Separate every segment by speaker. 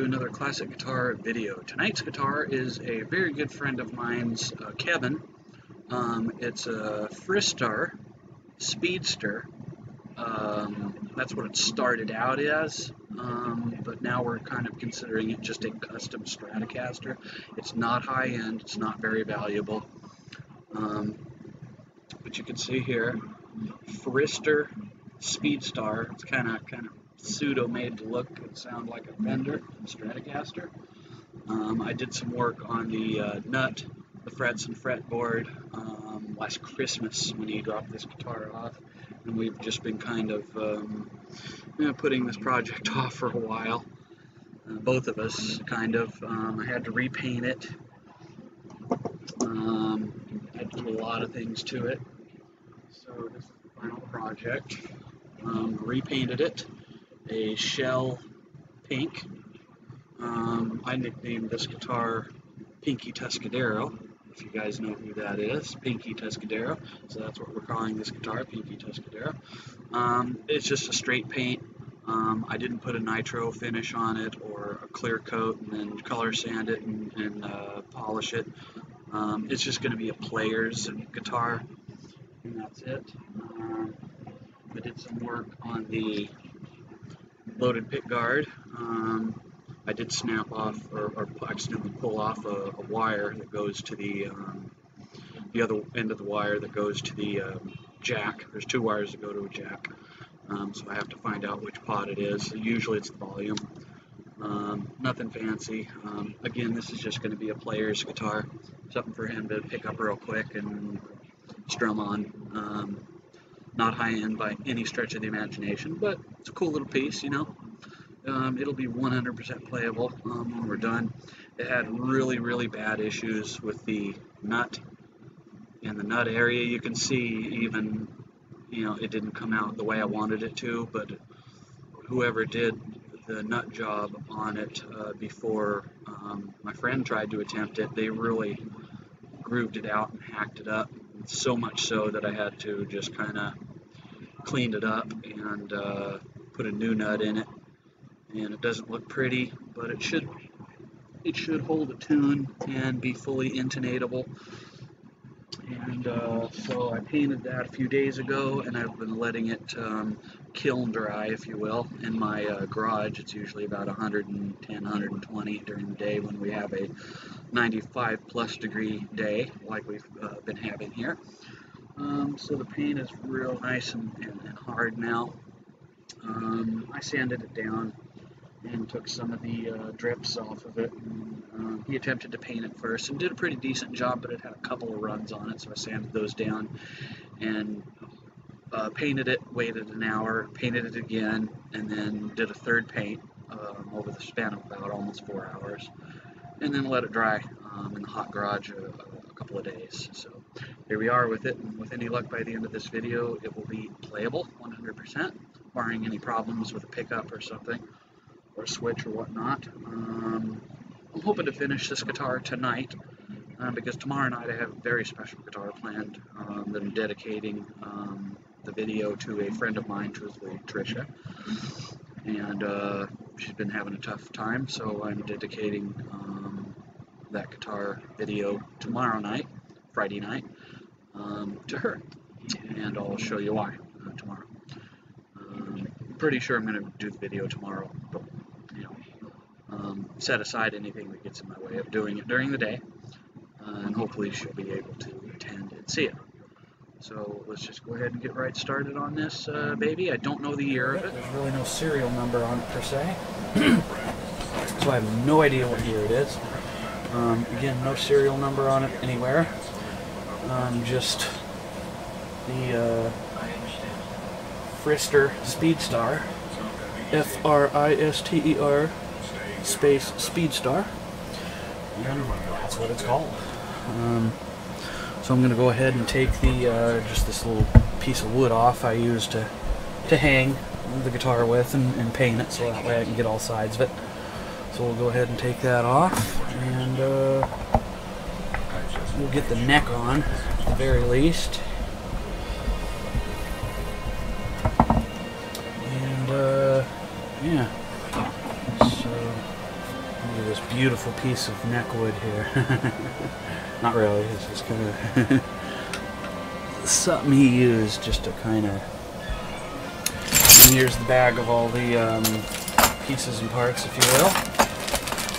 Speaker 1: to another classic guitar video. Tonight's guitar is a very good friend of mine's, Kevin. It's a Frester Speedster. That's what it started out as, but now we're kind of considering it just a custom Stratocaster. It's not high-end, it's not very valuable, but you can see here, Frester Speedstar. It's kind of pseudo made to look and sound like a Fender Stratocaster. I did some work on the nut, the frets and fretboard last Christmas when he dropped this guitar off, and we've just been kind of putting this project off for a while. Both of us kind of. I had to repaint it. I had to do a lot of things to it. So this is the final project. Repainted it a shell pink. I nicknamed this guitar Pinky Tuscadero, if you guys know who that is, Pinky Tuscadero. So that's what we're calling this guitar, Pinky Tuscadero. It's just a straight paint. I didn't put a nitro finish on it or a clear coat and then color sand it and polish it. It's just going to be a player's guitar, and that's it. I did some work on the loaded pick guard. I did snap off or accidentally pull off a wire that goes to the other end of the wire that goes to the jack. There's two wires that go to a jack, so I have to find out which pot it is. Usually it's the volume. Nothing fancy. Again, this is just going to be a player's guitar, something for him to pick up real quick and strum on. Not high-end by any stretch of the imagination, but it's a cool little piece, you know. It'll be 100% playable when we're done. It had really bad issues with the nut and the nut area. You can see even, it didn't come out the way I wanted it to, but whoever did the nut job on it before my friend tried to attempt it, they really grooved it out and hacked it up. So much so that I had to just kind of clean it up and put a new nut in it. And it doesn't look pretty, but it should hold a tune and be fully intonatable. And so I painted that a few days ago, and I've been letting it kiln dry, if you will, in my garage. It's usually about 110, 120 during the day when we have a 95 plus degree day like we've been having here. So the paint is real nice and hard now. I sanded it down and took some of the drips off of it. And, he attempted to paint it first and did a pretty decent job, but it had a couple of runs on it, so I sanded those down and painted it, waited an hour, painted it again, and then did a third paint over the span of about almost 4 hours, and then let it dry in the hot garage a couple of days. So here we are with it, and with any luck by the end of this video it will be playable 100%, barring any problems with a pickup or something, or a switch or whatnot. I'm hoping to finish this guitar tonight, because tomorrow night I have a very special guitar planned that I'm dedicating the video to a friend of mine, truthfully, Tricia, and she's been having a tough time, so I'm dedicating that guitar video tomorrow night, Friday night, to her, and I'll show you why tomorrow. I'm pretty sure I'm going to do the video tomorrow, but set aside anything that gets in my way of doing it during the day, and hopefully she'll be able to attend and see it. So let's just go ahead and get right started on this baby. I don't know the year of it. There's really no serial number on it per se, so I have no idea what year it is. Again, no serial number on it anywhere. Just the Frester Speedstar, F-R-I-S-T-E-R space Speedstar, and that's what it's called. So I'm going to go ahead and take the just this little piece of wood off I used to hang the guitar with and paint it, so that way I can get all sides of it. So we'll go ahead and take that off, and we'll get the neck on at the very least. And yeah, so Look at this beautiful piece of neck wood here. Not really, it's just kind of something he used just to kind of... And here's the bag of all the pieces and parts, if you will.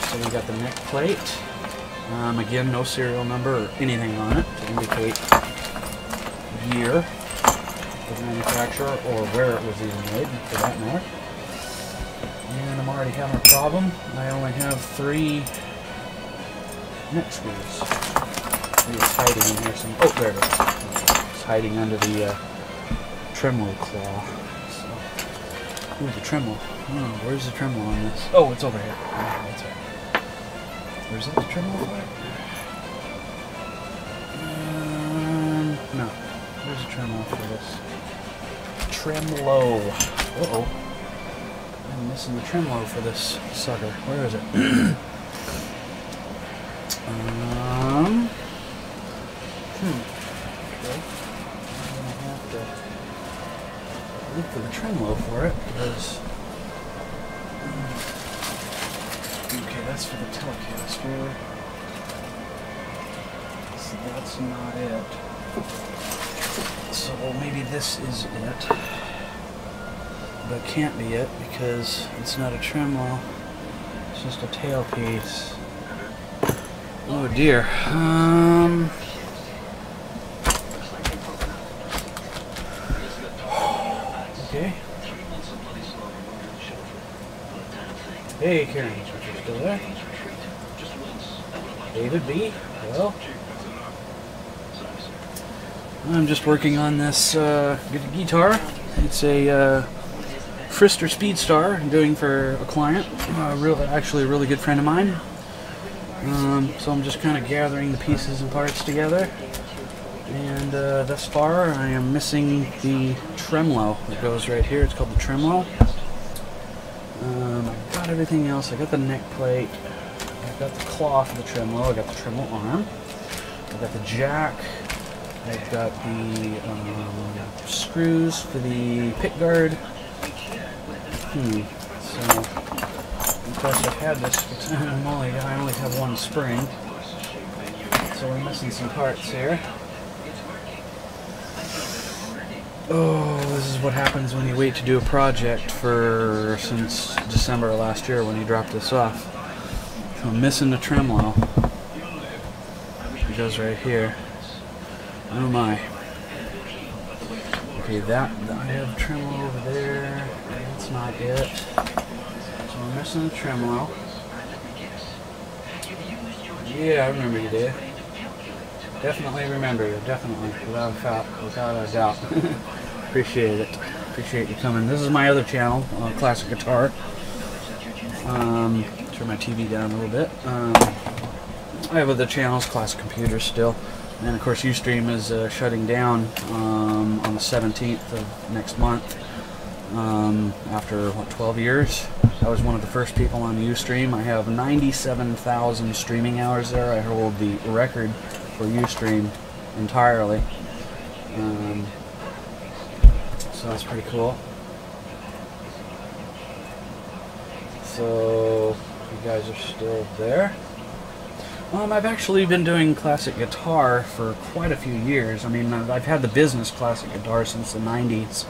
Speaker 1: So we got the neck plate. Again, no serial number or anything on it to indicate year of manufacturer or where it was even made, for that matter. And I'm already having a problem. I only have 3 neck screws. Maybe it's hiding in here some. Oh, there it is. It's hiding under the tremolo claw. So, ooh, the tremolo. Oh, where's the tremolo on this? Oh, it's over here. Oh, that's right. Where's that, the tremolo? No. Where's the tremolo for this? Tremolo. Uh-oh. I'm missing the tremolo for this sucker. Where is it? Okay. I'm gonna have to look for the tremolo for it because. Okay, that's for the Telecaster. So that's not it. So maybe this is it. But it can't be it because it's not a tremolo. It's just a tailpiece. Oh dear. Okay. Hey Karen, you still there? David B? Well, I'm just working on this guitar. It's a Frester Speedstar I'm doing for a client, actually a really good friend of mine. So I'm just kind of gathering the pieces and parts together. And thus far I am missing the tremolo that goes right here. It's called the tremolo. I got everything else. I got the neck plate. I got the claw for the tremolo. I got the tremolo arm. I got the jack. I've got the screws for the pick guard. So, of course I've had this, but I only have 1 spring. So we're missing some parts here. Oh, this is what happens when you wait to do a project since December of last year when you dropped this off. So I'm missing the tremolo. It goes right here. Oh my. Okay, I have tremolo over there. That's not it. So we're missing the tremolo. Yeah, I remember you, Dave. Definitely remember you, definitely, without a doubt. Appreciate it. Appreciate you coming. This is my other channel, Classic Guitar. Turn my TV down a little bit. I have other channels, Classic Computers still. And of course Ustream is shutting down on the 17th of next month. After, what, 12 years? I was one of the first people on Ustream. I have 97,000 streaming hours there. I hold the record for Ustream entirely. So that's pretty cool. So you guys are still there. I've actually been doing classic guitar for quite a few years. I mean, I've had the business classic guitar since the 90s.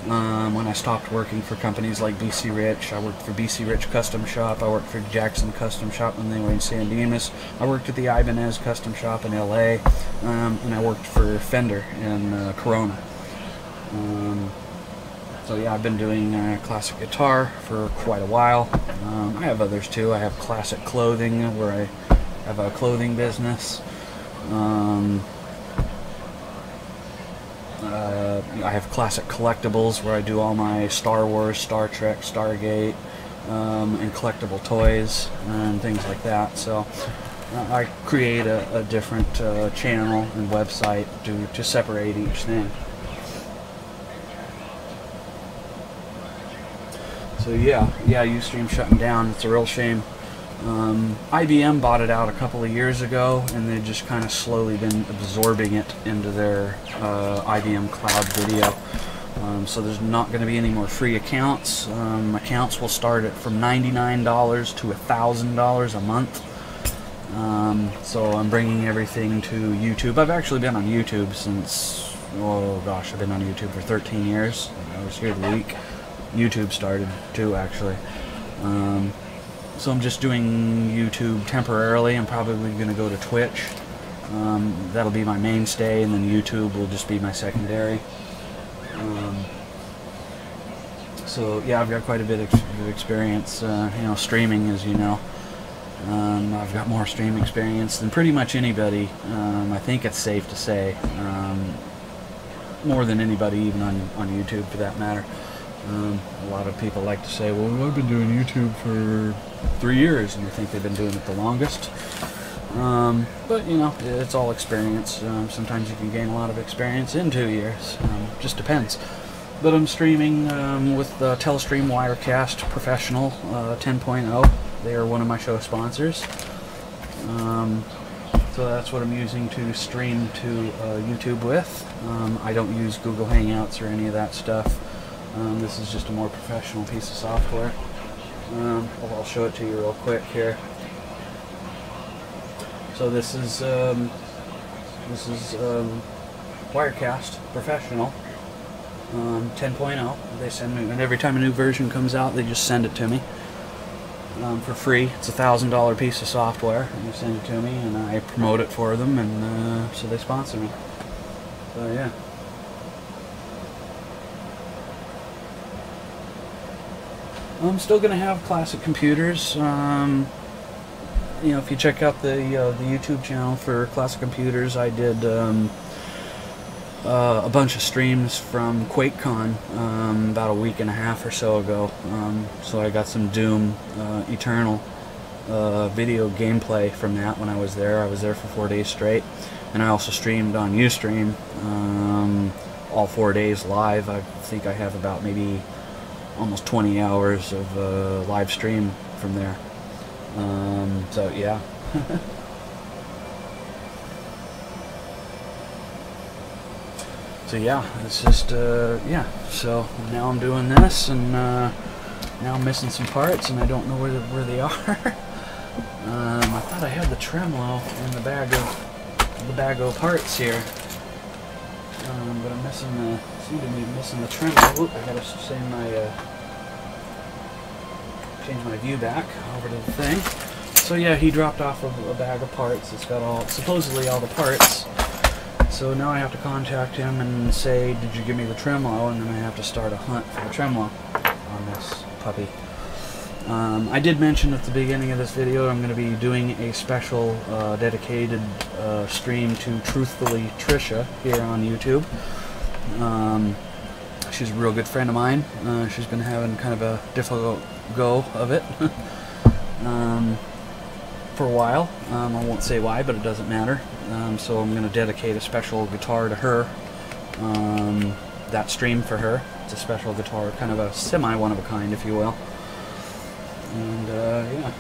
Speaker 1: When I stopped working for companies like BC Rich. I worked for BC Rich Custom Shop. I worked for Jackson Custom Shop when they were in San Dimas. I worked at the Ibanez Custom Shop in LA. And I worked for Fender in Corona. So yeah, I've been doing classic guitar for quite a while. I have others too. I have Classic Clothing, where I have a clothing business. I have Classic Collectibles, where I do all my Star Wars, Star Trek, Stargate, and collectible toys and things like that. So I create a different channel and website to separate each thing. So yeah, Ustream shutting down. It's a real shame. IBM bought it out a couple of years ago, and they've just kind of slowly been absorbing it into their IBM Cloud Video. So there's not going to be any more free accounts. Accounts will start at from $99 to $1,000 a month. So I'm bringing everything to YouTube. I've actually been on YouTube since, oh gosh, I've been on YouTube for 13 years. I was here the week YouTube started too, actually. So I'm just doing YouTube temporarily. I'm probably going to go to Twitch. That'll be my mainstay, and then YouTube will just be my secondary. So yeah, I've got quite a bit of experience, streaming, as you know. I've got more stream experience than pretty much anybody. I think it's safe to say, more than anybody, even on YouTube for that matter. A lot of people like to say, well, I've been doing YouTube for 3 years, and I think they've been doing it the longest. But it's all experience. Sometimes you can gain a lot of experience in 2 years. Just depends. But I'm streaming with the Telestream Wirecast Professional 10.0. They are one of my show sponsors. So that's what I'm using to stream to YouTube with. I don't use Google Hangouts or any of that stuff. This is just a more professional piece of software. I'll show it to you real quick here. So this is Wirecast Professional 10.0. They send me, and every time a new version comes out, they just send it to me for free. It's a $1,000 piece of software, and they send it to me, and I promote it for them, and so they sponsor me. So yeah. I'm still going to have Classic computers. If you check out the YouTube channel for Classic Computers, I did a bunch of streams from QuakeCon about a week and a half or so ago. So I got some Doom Eternal video gameplay from that when I was there. I was there for 4 days straight, and I also streamed on Ustream all 4 days live. I think I have about maybe almost 20 hours of live stream from there. So yeah. So yeah, it's just yeah. So now I'm doing this, and now I'm missing some parts, and I don't know where they are. I thought I had the tremolo in the bag of parts here, but I'm missing seem to be missing the tremolo. Oop, I gotta change my view back over to the thing. So yeah, he dropped off a bag of parts. It's got supposedly all the parts. So now I have to contact him and say, did you give me the tremolo? And then I have to start a hunt for the tremolo on this puppy. I did mention at the beginning of this video I'm going to be doing a special dedicated stream to Truthfully Trisha here on YouTube. She's a real good friend of mine. She's been having kind of a difficult go of it for a while. I won't say why, but it doesn't matter. So I'm going to dedicate a special guitar to her. That stream for her. It's a special guitar, kind of a semi one of a kind, if you will. And yeah.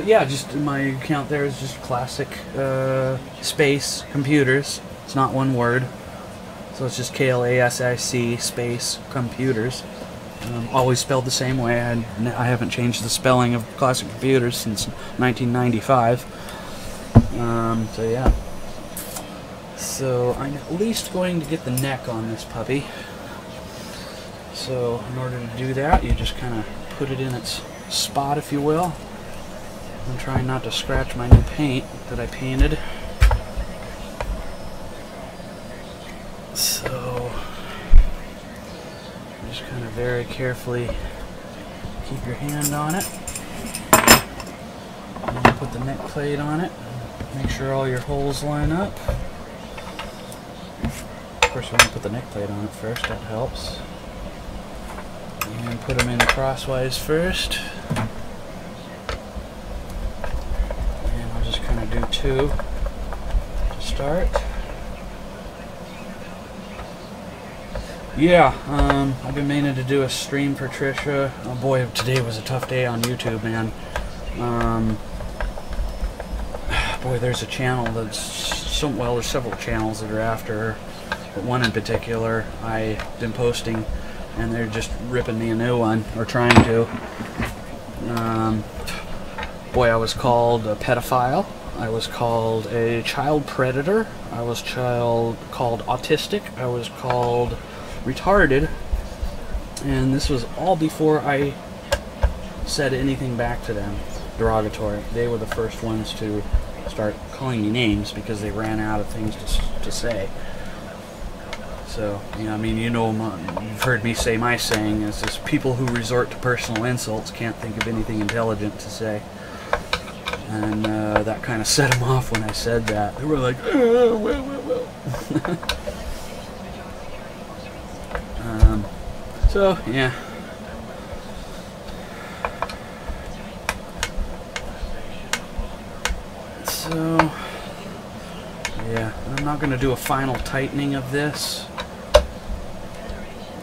Speaker 1: Yeah, just my account there is just Classic space computers. It's not one word, so it's just KLASIC space computers. Always spelled the same way. I haven't changed the spelling of Classic computers since 1995. So yeah. So I'm at least going to get the neck on this puppy. So in order to do that, you just kind of put it in its spot, if you will. I'm trying not to scratch my new paint that I painted. So just kind of very carefully keep your hand on it. And put the neck plate on it. Make sure all your holes line up. Of course, we're going to put the neck plate on it first. That helps. And put them in crosswise first. Do two to start. Yeah, I've been meaning to do a stream for Trisha. Oh boy, today was a tough day on YouTube, man. Boy, there's a channel that's well, there's several channels that are after her, but one in particular I've been posting, and they're just ripping me a new one, or trying to. Boy, I was called a pedophile. I was called a child predator. I was called autistic. I was called retarded. And this was all before I said anything back to them derogatory. They were the first ones to start calling me names because they ran out of things to say. So, I mean, you've heard me say my saying is just people who resort to personal insults can't think of anything intelligent to say. And that kind of set them off when I said that. They were like, well. So, yeah. So, yeah, I'm not going to do a final tightening of this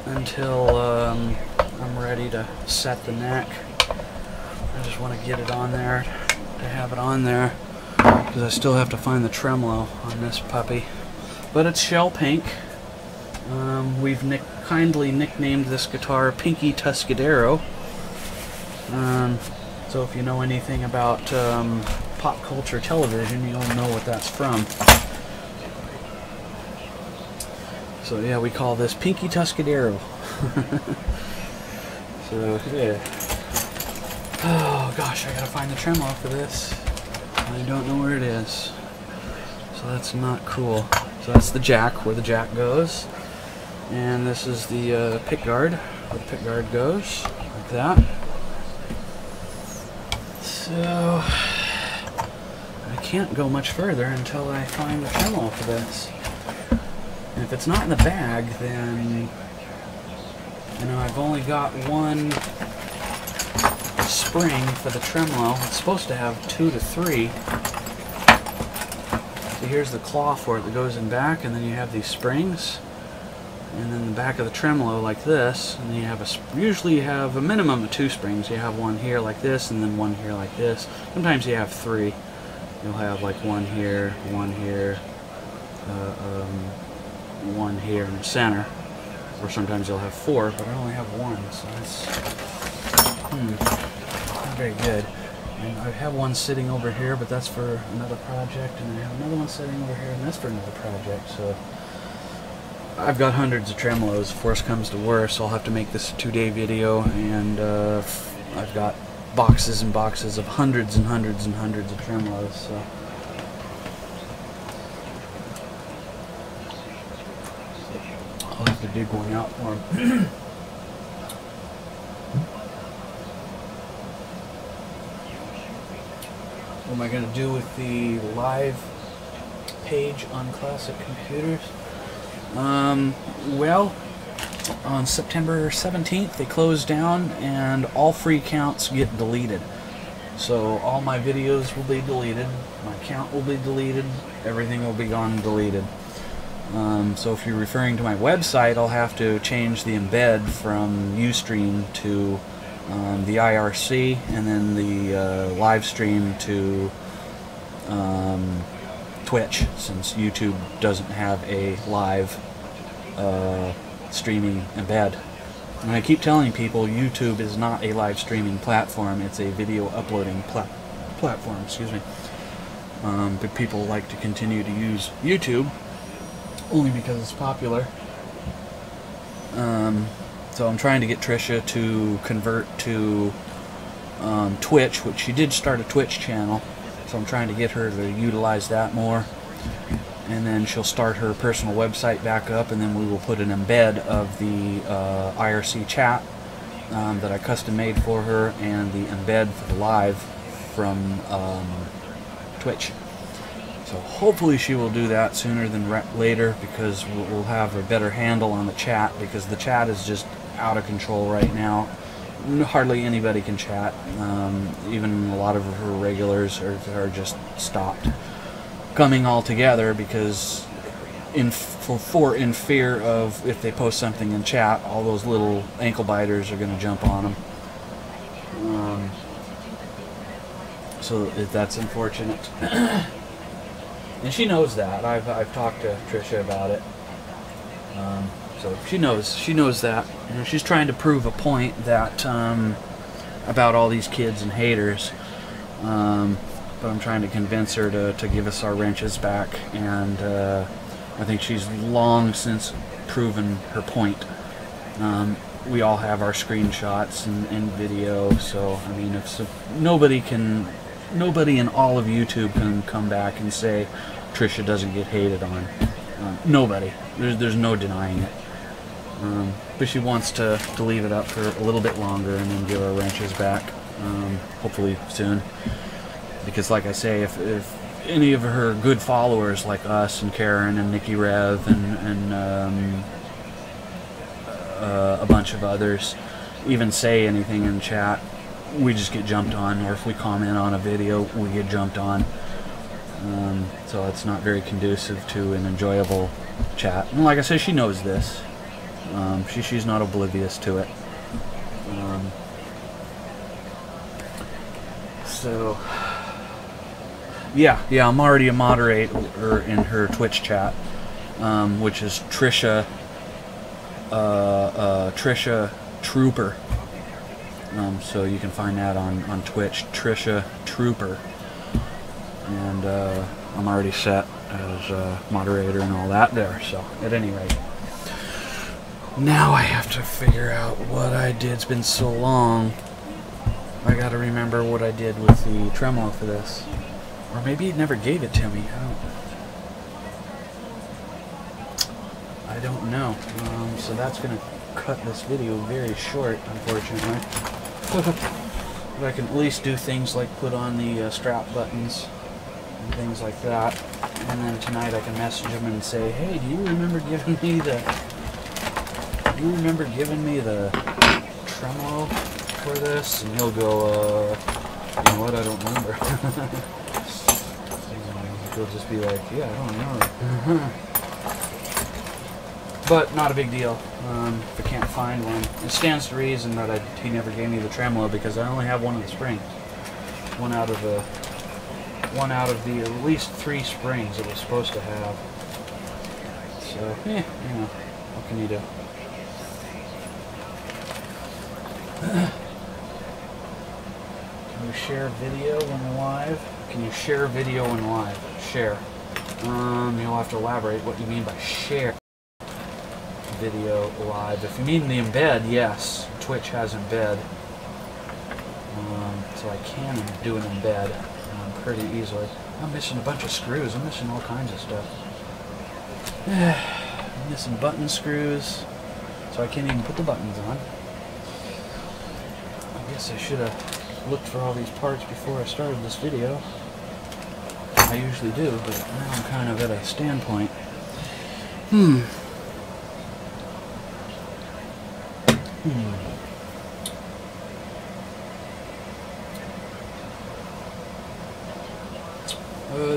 Speaker 1: until I'm ready to set the neck. I just want to get it on there, to have it on there, because I still have to find the tremolo on this puppy. But it's shell pink. We've kindly nicknamed this guitar Pinky Tuscadero. So if you know anything about pop culture television, you'll know what that's from. So yeah, we call this Pinky Tuscadero. So yeah. Oh gosh, I gotta find the tremolo for this. I don't know where it is. So that's not cool. So that's the jack, where the jack goes. And this is the pick guard, where the pick guard goes, like that. So I can't go much further until I find the tremolo for this. And if it's not in the bag, then, I've only got one spring for the tremolo. It's supposed to have 2 to 3. So here's the claw for it that goes in back, and then you have these springs. And then the back of the tremolo like this, and then you have usually you have a minimum of 2 springs. You have one here like this, and then one here like this. Sometimes you have 3. You'll have like one here, one here, one here in the center. Or sometimes you'll have 4, but I only have 1, so that's not very good. And I have one sitting over here, but that's for another project, and I have another one sitting over here, and that's for another project. So I've got hundreds of tremolos. If worse comes to worse, I'll have to make this a 2-day video, and I've got boxes and boxes of hundreds and hundreds and hundreds of tremolos. So I'll have to dig one out for him. What am I going to do with the live page on Klasic computers? Well, on September 17th they close down and all free accounts get deleted. So all my videos will be deleted, my account will be deleted, everything will be gone and deleted. So if you're referring to my website, I'll have to change the embed from Ustream to the IRC, and then the live stream to Twitch, since YouTube doesn't have a live streaming embed. And I keep telling people YouTube is not a live streaming platform, it's a video uploading platform, excuse me. But people like to continue to use YouTube only because it's popular. So I'm trying to get Trisha to convert to Twitch, which she did start a Twitch channel, so I'm trying to get her to utilize that more. And then she'll start her personal website back up, and then we will put an embed of the IRC chat that I custom made for her, and the embed for the live from Twitch. So hopefully she will do that sooner than later, because we'll have a better handle on the chat, because the chat is just out of control right now. Hardly anybody can chat. Even a lot of her regulars are just stopped coming all together, because in fear of if they post something in chat, all those little ankle biters are going to jump on them. So that's unfortunate. And she knows that. I've talked to Trisha about it. So she knows that. And she's trying to prove a point that about all these kids and haters. But I'm trying to convince her to give us our wrenches back, and I think she's long since proven her point. We all have our screenshots and video, so I mean, if nobody in all of YouTube can come back and say Trisha doesn't get hated on. Nobody. There's no denying it. But she wants to leave it up for a little bit longer and then give our wrenches back, hopefully soon. Because like I say, if any of her good followers like us and Karen and Nikki Rev and a bunch of others even say anything in chat, we just get jumped on, or if we comment on a video, we get jumped on. So it's not very conducive to an enjoyable chat. And like I said, she knows this. She's not oblivious to it. So yeah, I'm already a moderator in her Twitch chat, which is Trisha Trooper. So you can find that on Twitch, Trisha Trooper. And I'm already set as a moderator and all that there. So at any rate, now I have to figure out what I did. It's been so long. I gotta remember what I did with the tremolo for this. Or maybe it never gave it to me. I don't know. So that's gonna cut this video very short, unfortunately. But I can at least do things like put on the strap buttons and things like that. And then tonight I can message him and say, hey, do you remember giving me the tremolo for this? And he'll go, you know what, I don't remember. He'll just be like, yeah, I don't remember. But not a big deal. If I can't find one, it stands to reason that he never gave me the tremolo because I only have one of the springs. One out of the at least 3 springs it was supposed to have. So, you know, what can you do? Can you share video when live? Can you share video when live? Share. You'll have to elaborate what you mean by share video live. If you mean the embed, yes. Twitch has embed. So I can do an embed pretty easily. I'm missing a bunch of screws. I'm missing all kinds of stuff. I'm missing button screws, so I can't even put the buttons on. I guess I should have looked for all these parts before I started this video. I usually do, but now I'm kind of at a standpoint.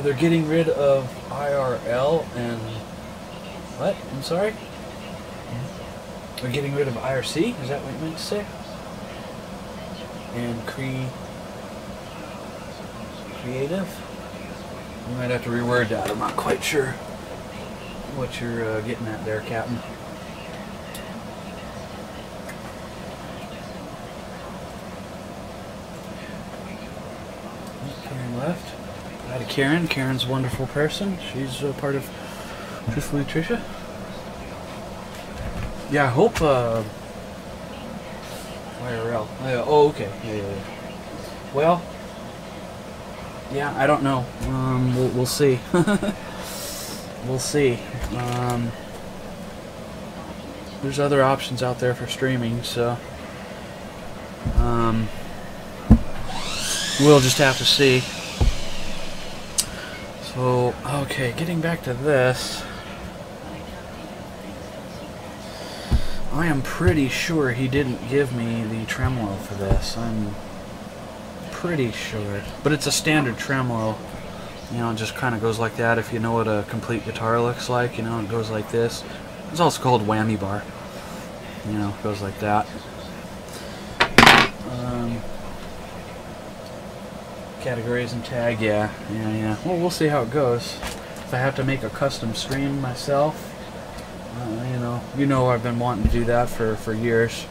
Speaker 1: They're getting rid of IRL and... What? I'm sorry? They're getting rid of IRC? Is that what you meant to say? And creative? You might have to reword that. I'm not quite sure what you're getting at there, Captain. Karen left. Hi to Karen. Karen's a wonderful person. She's a part of Truthfully Trisha. Yeah, I hope IRL. Oh, okay. Yeah. Well, yeah, I don't know. We'll see. We'll see. There's other options out there for streaming, so we'll just have to see. So, okay, getting back to this, I am pretty sure he didn't give me the tremolo for this. I'm pretty sure. But it's a standard tremolo You know, it just kind of goes like that. If you know what a complete guitar looks like, you know, it goes like this. It's also called whammy bar. You know, it goes like that. Categories and tag, yeah. Well, we'll see how it goes. If I have to make a custom stream myself, you know I've been wanting to do that for years.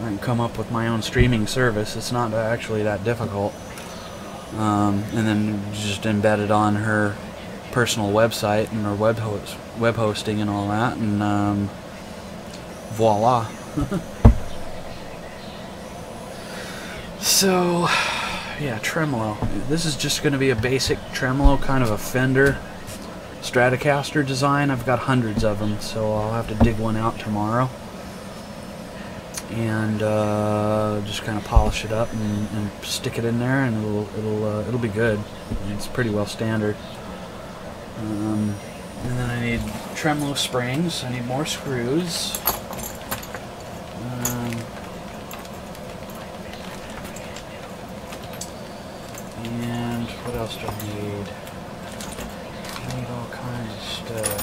Speaker 1: I can come up with my own streaming service. It's not actually that difficult. And then just embed it on her personal website and her web hosting and all that, and voila. So, yeah, tremolo. This is just going to be a basic tremolo, kind of a Fender Stratocaster design. I've got hundreds of them, so I'll have to dig one out tomorrow and just kind of polish it up and stick it in there, and it'll be good. It's pretty well standard. And then I need tremolo springs. I need more screws. And what else do I need? I need all kinds of stuff.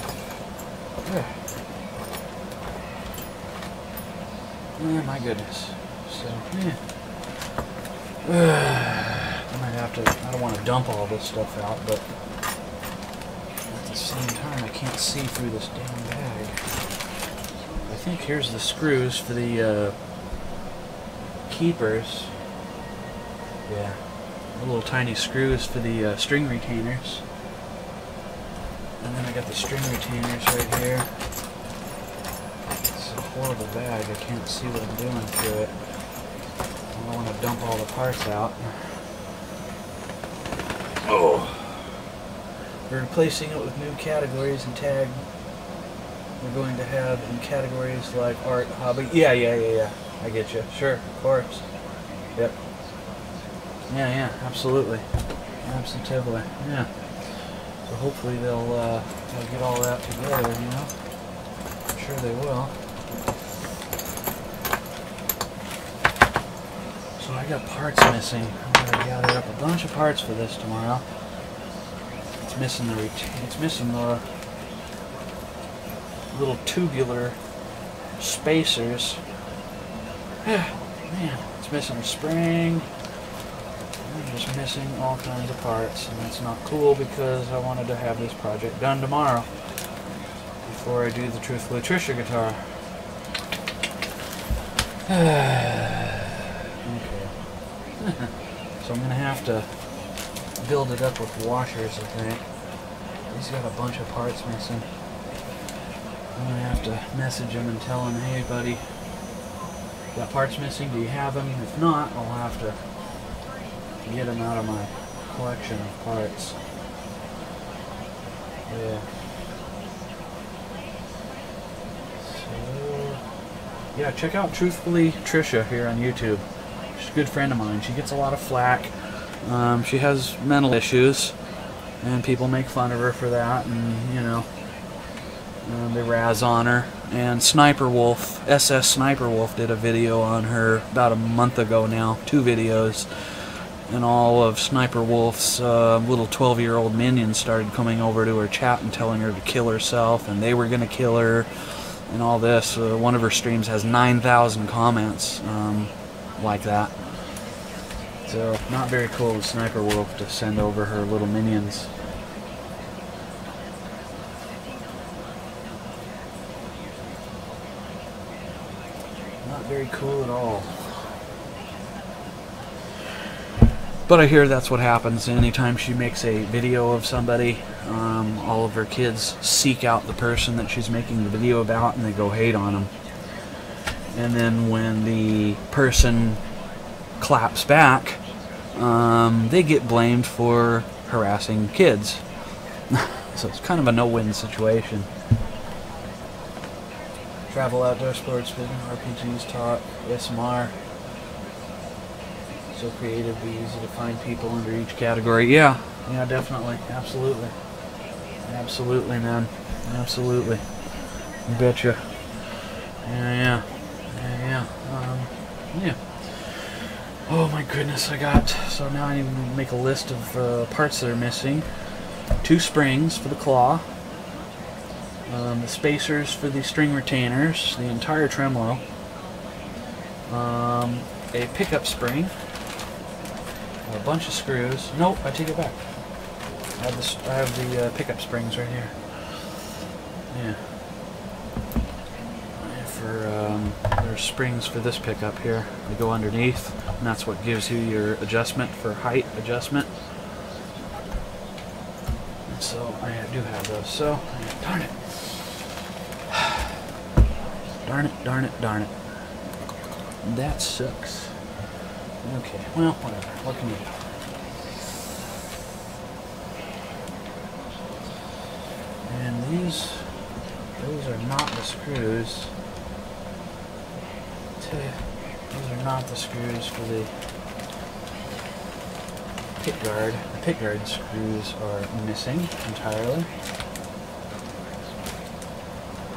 Speaker 1: Oh my goodness. So, yeah. I might have to, I don't want to dump all this stuff out, but at the same time I can't see through this damn bag. I think here's the screws for the keepers. Yeah. The little tiny screws for the string retainers. And then I got the string retainers right here. It's a horrible bag. I can't see what I'm doing through it. I don't want to dump all the parts out. Oh. We're replacing it with new categories and tag. We're going to have in categories like art, hobby. Yeah. I get you. Sure, of course. Yep. Yeah, absolutely. Absolutely. Yeah. So hopefully they'll get all that together, you know. I'm sure they will. So I got parts missing. I'm gonna gather up a bunch of parts for this tomorrow. It's missing the little tubular spacers. Man, it's missing a spring. I'm just missing all kinds of parts, and that's not cool because I wanted to have this project done tomorrow before I do the Truthfully Trisha guitar. Okay. So I'm going to have to build it up with washers, I think. He's got a bunch of parts missing. I'm going to have to message him and tell him, hey buddy, got parts missing, do you have them? If not, I'll have to get them out of my collection of parts. Yeah. So, yeah, check out Truthfully Trisha here on YouTube. She's a good friend of mine. She gets a lot of flack. She has mental issues, and people make fun of her for that, and you know, they razz on her. And Sniper Wolf, SS Sniper Wolf, did a video on her about a month ago now, 2 videos. And all of Sniper Wolf's little 12-year-old minions started coming over to her chat and telling her to kill herself, and they were going to kill her, and all this. One of her streams has 9,000 comments like that. So, not very cool of Sniper Wolf to send over her little minions. Not very cool at all. But I hear that's what happens anytime she makes a video of somebody. All of her kids seek out the person that she's making the video about, and they go hate on them. And then when the person claps back, they get blamed for harassing kids. So it's kind of a no-win situation. Travel, outdoor sports, business, RPGs, talk, SMR. So creative, be easy to find people under each category. Yeah, definitely, absolutely, man, absolutely. You betcha. Yeah. Oh my goodness, so now I need to make a list of parts that are missing. 2 springs for the claw, the spacers for the string retainers, the entire tremolo, a pickup spring, a bunch of screws. Nope, I take it back. I have the pickup springs right here. Yeah. There's springs for this pickup here. They go underneath, and that's what gives you your adjustment for height adjustment. And so I do have those. So darn it. Darn it, darn it, darn it. That sucks. Okay, well, whatever. What can you do? And those are not the screws. Those are not the screws for the pick guard. The pick guard screws are missing entirely.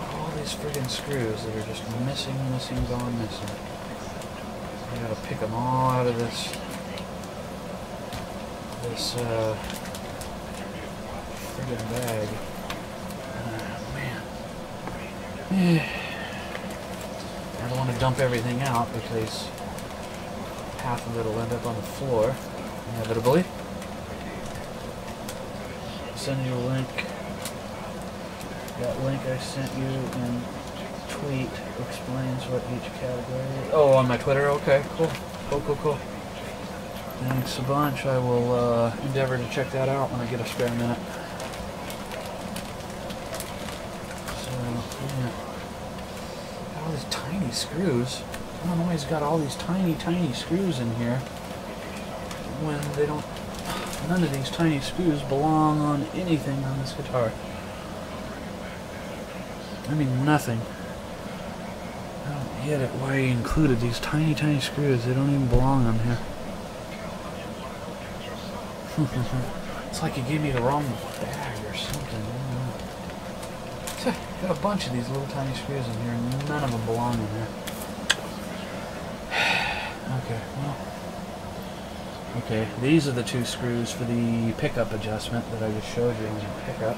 Speaker 1: All these friggin' screws that are just missing, gone missing. I gotta pick them all out of this friggin' bag. Man. I don't want to dump everything out because half of it will end up on the floor, inevitably. I'll send you a link. That link I sent you in tweet explains what each category is. Oh, on my Twitter? Okay, cool. Cool. Thanks a bunch. I will endeavor to check that out when I get a spare minute. All these tiny screws. I don't know why he's got all these tiny screws in here when they don't. None of these tiny screws belong on anything on this guitar. I mean, nothing. I don't get it why he included these tiny screws. They don't even belong on here. It's like he gave me the wrong bag or something. Got a bunch of these little tiny screws in here, and none of them belong in here. Okay, well. Okay, these are the 2 screws for the pickup adjustment that I just showed you on the pickup.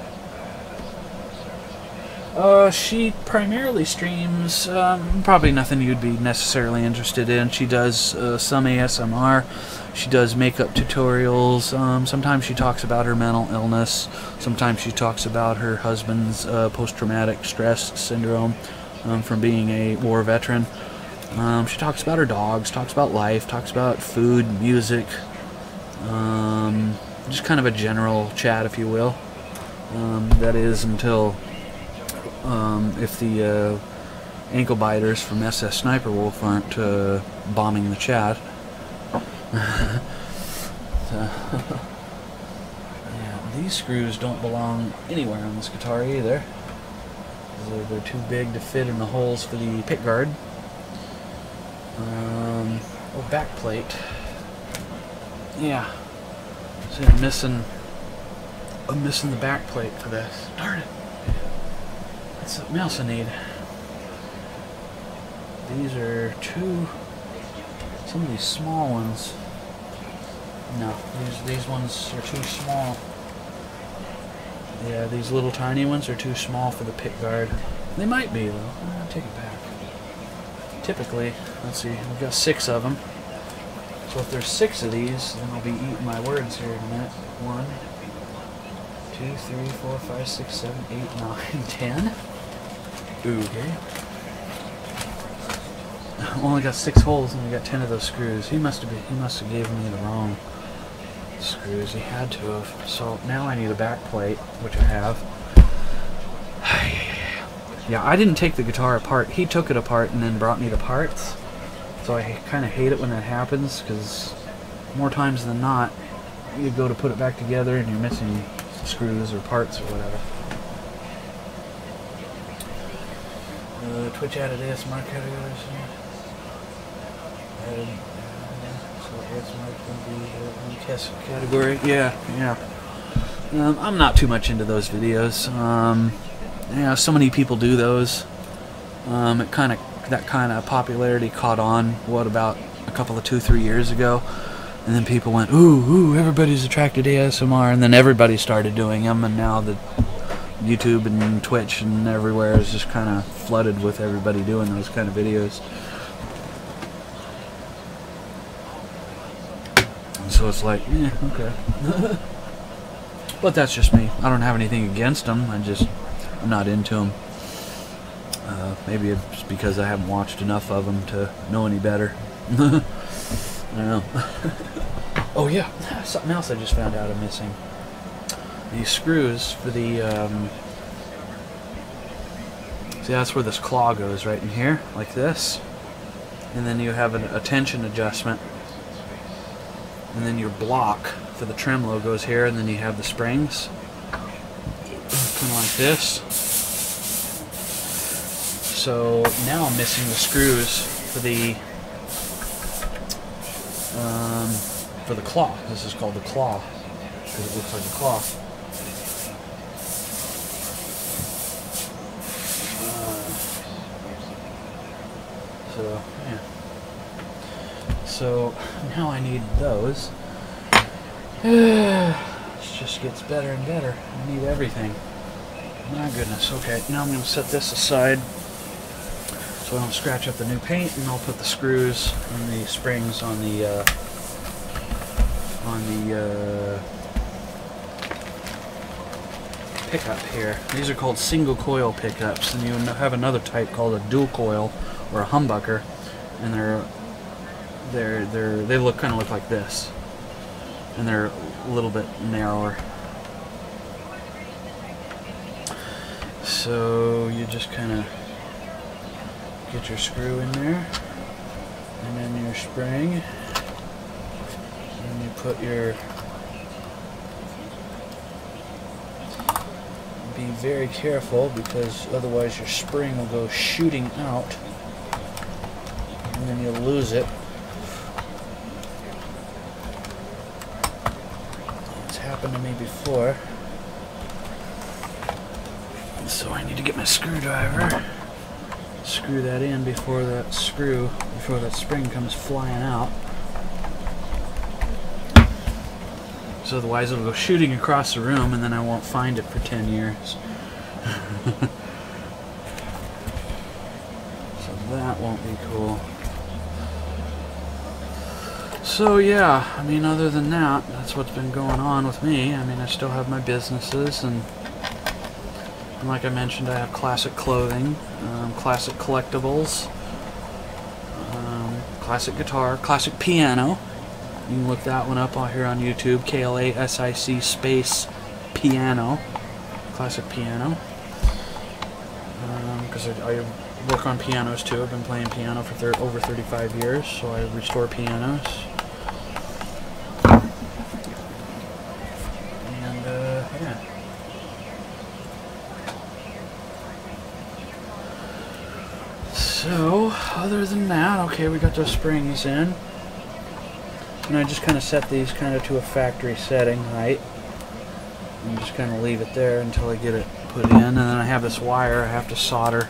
Speaker 1: She primarily streams, probably nothing you'd be necessarily interested in. She does some ASMR. She does makeup tutorials. Sometimes she talks about her mental illness. Sometimes she talks about her husband's post-traumatic stress syndrome from being a war veteran. She talks about her dogs, talks about life, talks about food, music. Just kind of a general chat, if you will. That is until if the ankle biters from SS Sniper Wolf aren't bombing the chat. Yeah, these screws don't belong anywhere on this guitar either. They're too big to fit in the holes for the pick guard. Oh, back plate. Yeah. See, I'm missing the back plate for this. Darn it. That's something else I need. These are some of these small ones. No, these ones are too small. Yeah, these little tiny ones are too small for the pick guard. They might be, though. I'll take it back. Typically, let's see, we've got 6 of them. So if there's 6 of these, then I'll be eating my words here in a minute. 1, 2, 3, 4, 5, 6, 7, 8, 9, 10. Okay. I only got 6 holes and we got 10 of those screws. He must have given me the wrong screws. He had to have. So now I need a back plate, which I have. Yeah, I didn't take the guitar apart. He took it apart and then brought me the parts. So I kind of hate it when that happens, because more times than not, you go to put it back together and you're missing screws or parts or whatever. Twitch added ASMR categories. Added, so ASMR can be in test category. Yeah. I'm not too much into those videos. Yeah, so many people do those. That kind of popularity caught on, what, about a couple of 2-3 years ago. And then people went, ooh, everybody's attracted to ASMR, and then everybody started doing them, and now the YouTube and Twitch and everywhere is just kind of flooded with everybody doing those kind of videos. And so it's like, okay. But that's just me. I don't have anything against them. I'm not into them. Maybe it's because I haven't watched enough of them to know any better. I don't know. Oh yeah, something else I just found out I'm missing. These screws for the, see, that's where this claw goes, right in here, like this. And then you have a tension adjustment. And then your block for the tremolo goes here, and then you have the springs. Kind of like this. So now I'm missing the screws for the claw. This is called the claw because it looks like a claw. So yeah. So now I need those. It just gets better and better. I need everything. My goodness. Okay, now I'm going to set this aside so I don't scratch up the new paint, and I'll put the screws and the springs on the pickup here. These are called single coil pickups, and you have another type called a dual coil or a humbucker, and they look kind of look like this, and they're a little bit narrower. So you just kind of get your screw in there, and then your spring, and you put your, be very careful because otherwise your spring will go shooting out and then you'll lose it. It's happened to me before. So I need to get my screwdriver, screw that in before that spring comes flying out. So otherwise it'll go shooting across the room and then I won't find it for 10 years. So that won't be cool. So yeah, I mean, other than that, that's what's been going on with me. I mean, I still have my businesses, and like I mentioned, I have Klasic clothing, Klasic collectibles, Klasic guitar, Klasic piano. You can look that one up here on YouTube, KLASIC space piano, Klasic piano. Because I work on pianos too. I've been playing piano for over 35 years, so I restore pianos. And yeah. So, other than that, okay, we got those springs in. And I just kind of set these kind of to a factory setting height. And just kind of leave it there until I get it put in. And then I have this wire I have to solder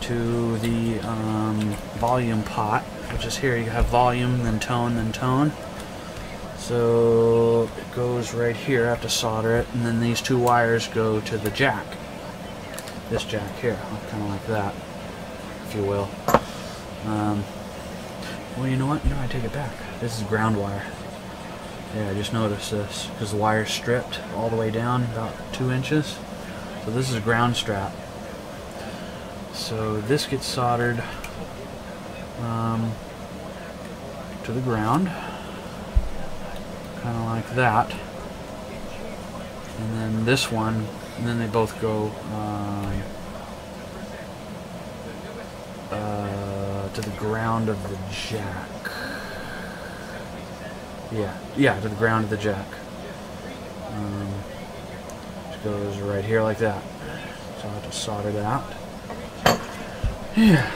Speaker 1: to the volume pot, which is here. You have volume, then tone, then tone. So it goes right here. I have to solder it. And then these two wires go to the jack. This jack here, kind of like that, if you will. Well, you know what? I take it back. This is ground wire. Yeah, I just noticed this because the wire's stripped all the way down about 2 inches. So this is a ground strap. So this gets soldered to the ground, kind of like that. And then this one, and then they both go to the ground of the jack. Yeah, to the ground of the jack. It goes right here like that. So I have to solder that. Yeah.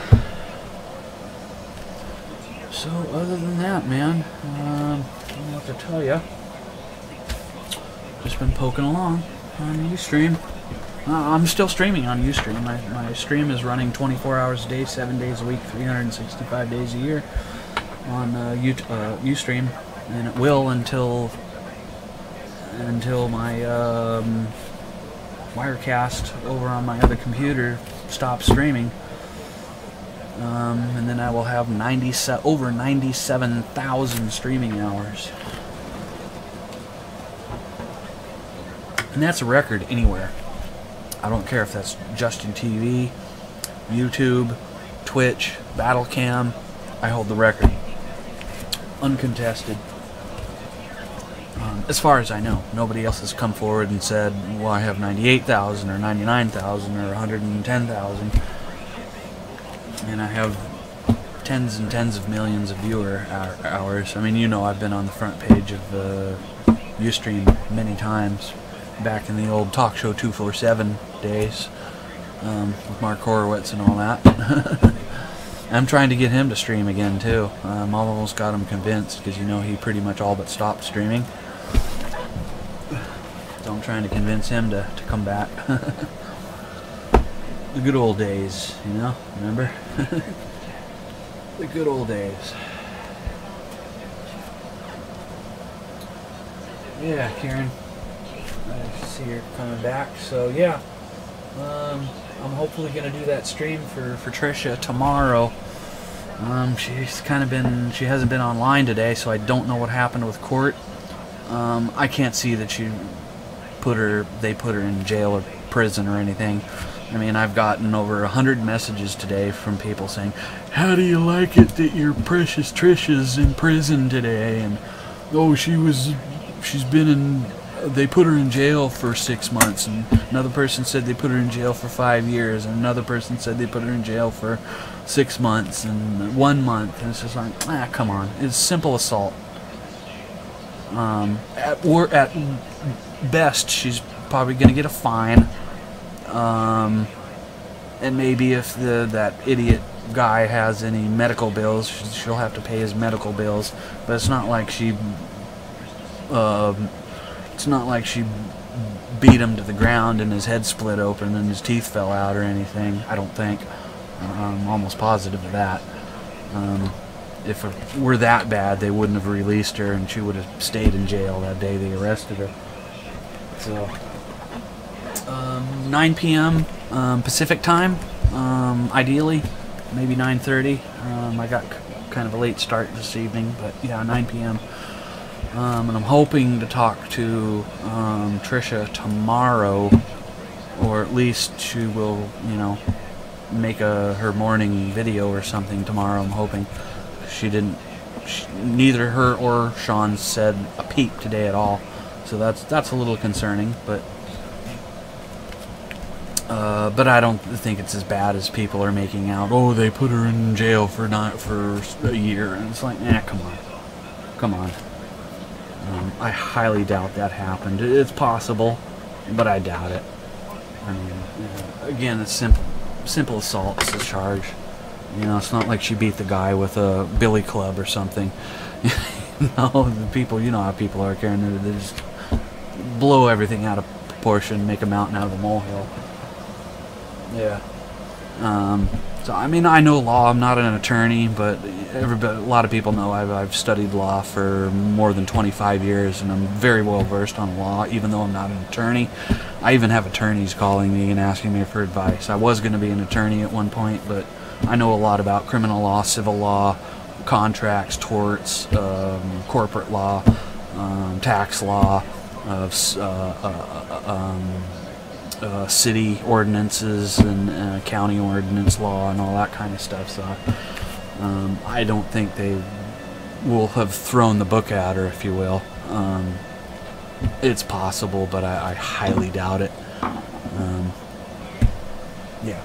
Speaker 1: So other than that, man, I don't know what to tell you. Just been poking along on Ustream. I'm still streaming on Ustream. My stream is running 24 hours a day, 7 days a week, 365 days a year on Ustream. and it will until my Wirecast over on my other computer stops streaming. And then I will have over 97,000 streaming hours. And that's a record anywhere. I don't care if that's Justin TV, YouTube, Twitch, Battlecam. I hold the record. Uncontested. As far as I know, nobody else has come forward and said, well, I have 98,000 or 99,000 or 110,000. And I have tens and tens of millions of viewer hours. I mean, you know, I've been on the front page of Ustream many times back in the old Talk Show 247 days with Mark Horowitz and all that. I'm trying to get him to stream again too. I've almost got him convinced because, you know, he pretty much all but stopped streaming. So I'm trying to convince him to come back. The good old days, you know, remember? The good old days. Yeah, Karen. I see you're coming back. So yeah, I'm hopefully gonna do that stream for Trisha tomorrow. She's kind of been, she hasn't been online today, so I don't know what happened with court. I can't see that they put her in jail or prison or anything. I mean, I've gotten over 100 messages today from people saying, how do you like it that your precious Trisha's in prison today? And, oh, they put her in jail for 6 months, and another person said they put her in jail for 5 years, and another person said they put her in jail for 6 months and 1 month. And it's just like, come on. It's simple assault. At best, she's probably going to get a fine. And maybe if that idiot guy has any medical bills, she'll have to pay his medical bills. But it's not like she beat him to the ground and his head split open and his teeth fell out or anything. I don't think. I'm almost positive of that. If it were that bad, they wouldn't have released her, and she would have stayed in jail that day they arrested her. So 9 p.m. Pacific time, ideally, maybe 9:30. I got kind of a late start this evening, but yeah, 9 p.m. And I'm hoping to talk to Trisha tomorrow, or at least she will, you know, make her morning video or something tomorrow. I'm hoping. Neither her or Sean said a peep today at all, so that's a little concerning, but I don't think it's as bad as people are making out. Oh, they put her in jail for a year, and it's like, come on. I highly doubt that happened. It's possible, but I doubt it. I mean, again, it's simple assault is the charge. You know, it's not like she beat the guy with a billy club or something. No, the people, you know how people are, Karen. They just blow everything out of proportion, make a mountain out of a molehill. Yeah. So I mean, I know law. I'm not an attorney, but a lot of people know I've studied law for more than 25 years, and I'm very well versed on law, even though I'm not an attorney. I even have attorneys calling me and asking me for advice. I was going to be an attorney at one point, but I know a lot about criminal law, civil law, contracts, torts, corporate law, tax law, city ordinances and county ordinance law and all that kind of stuff. So I don't think they will have thrown the book at her, if you will. It's possible, but I highly doubt it. Yeah.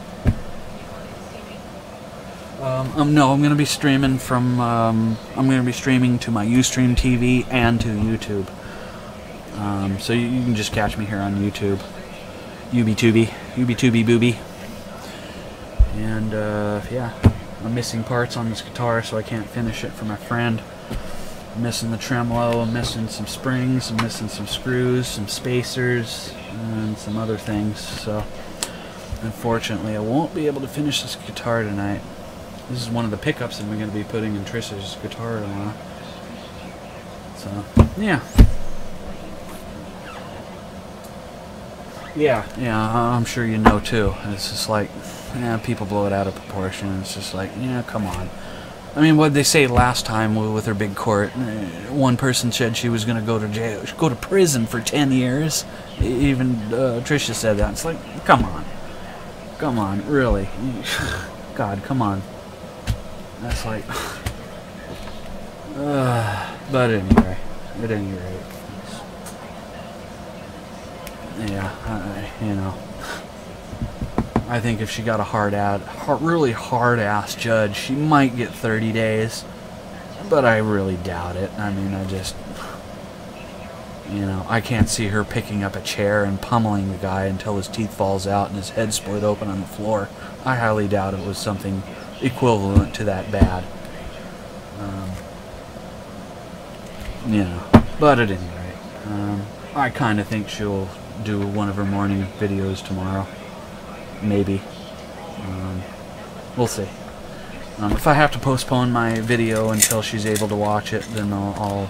Speaker 1: No, I'm gonna be streaming from. I'm gonna be streaming to my Ustream TV and to YouTube. So you can just catch me here on YouTube. UB2B booby. And yeah, I'm missing parts on this guitar, so I can't finish it for my friend. I'm missing the tremolo. I'm missing some springs. I'm missing some screws, some spacers, and some other things. So unfortunately, I won't be able to finish this guitar tonight. This is one of the pickups that we're going to be putting in Trisha's guitar tomorrow. So, yeah. Yeah, I'm sure you know too. It's just like, yeah, people blow it out of proportion. It's just like, yeah, come on. I mean, what did they say last time with her big court? One person said she was going to go to jail, go to prison for 10 years. Even Trisha said that. It's like, come on, really? God, come on. That's like, but anyway, at any rate, yeah, you know. I think if she got a really hard-ass judge, she might get 30 days. But I really doubt it. I mean, I just, you know, I can't see her picking up a chair and pummeling the guy until his teeth falls out and his head split open on the floor. I highly doubt it was something equivalent to that bad. You know, but at any rate, I kind of think she'll do one of her morning videos tomorrow. Maybe. We'll see. If I have to postpone my video until she's able to watch it, then I'll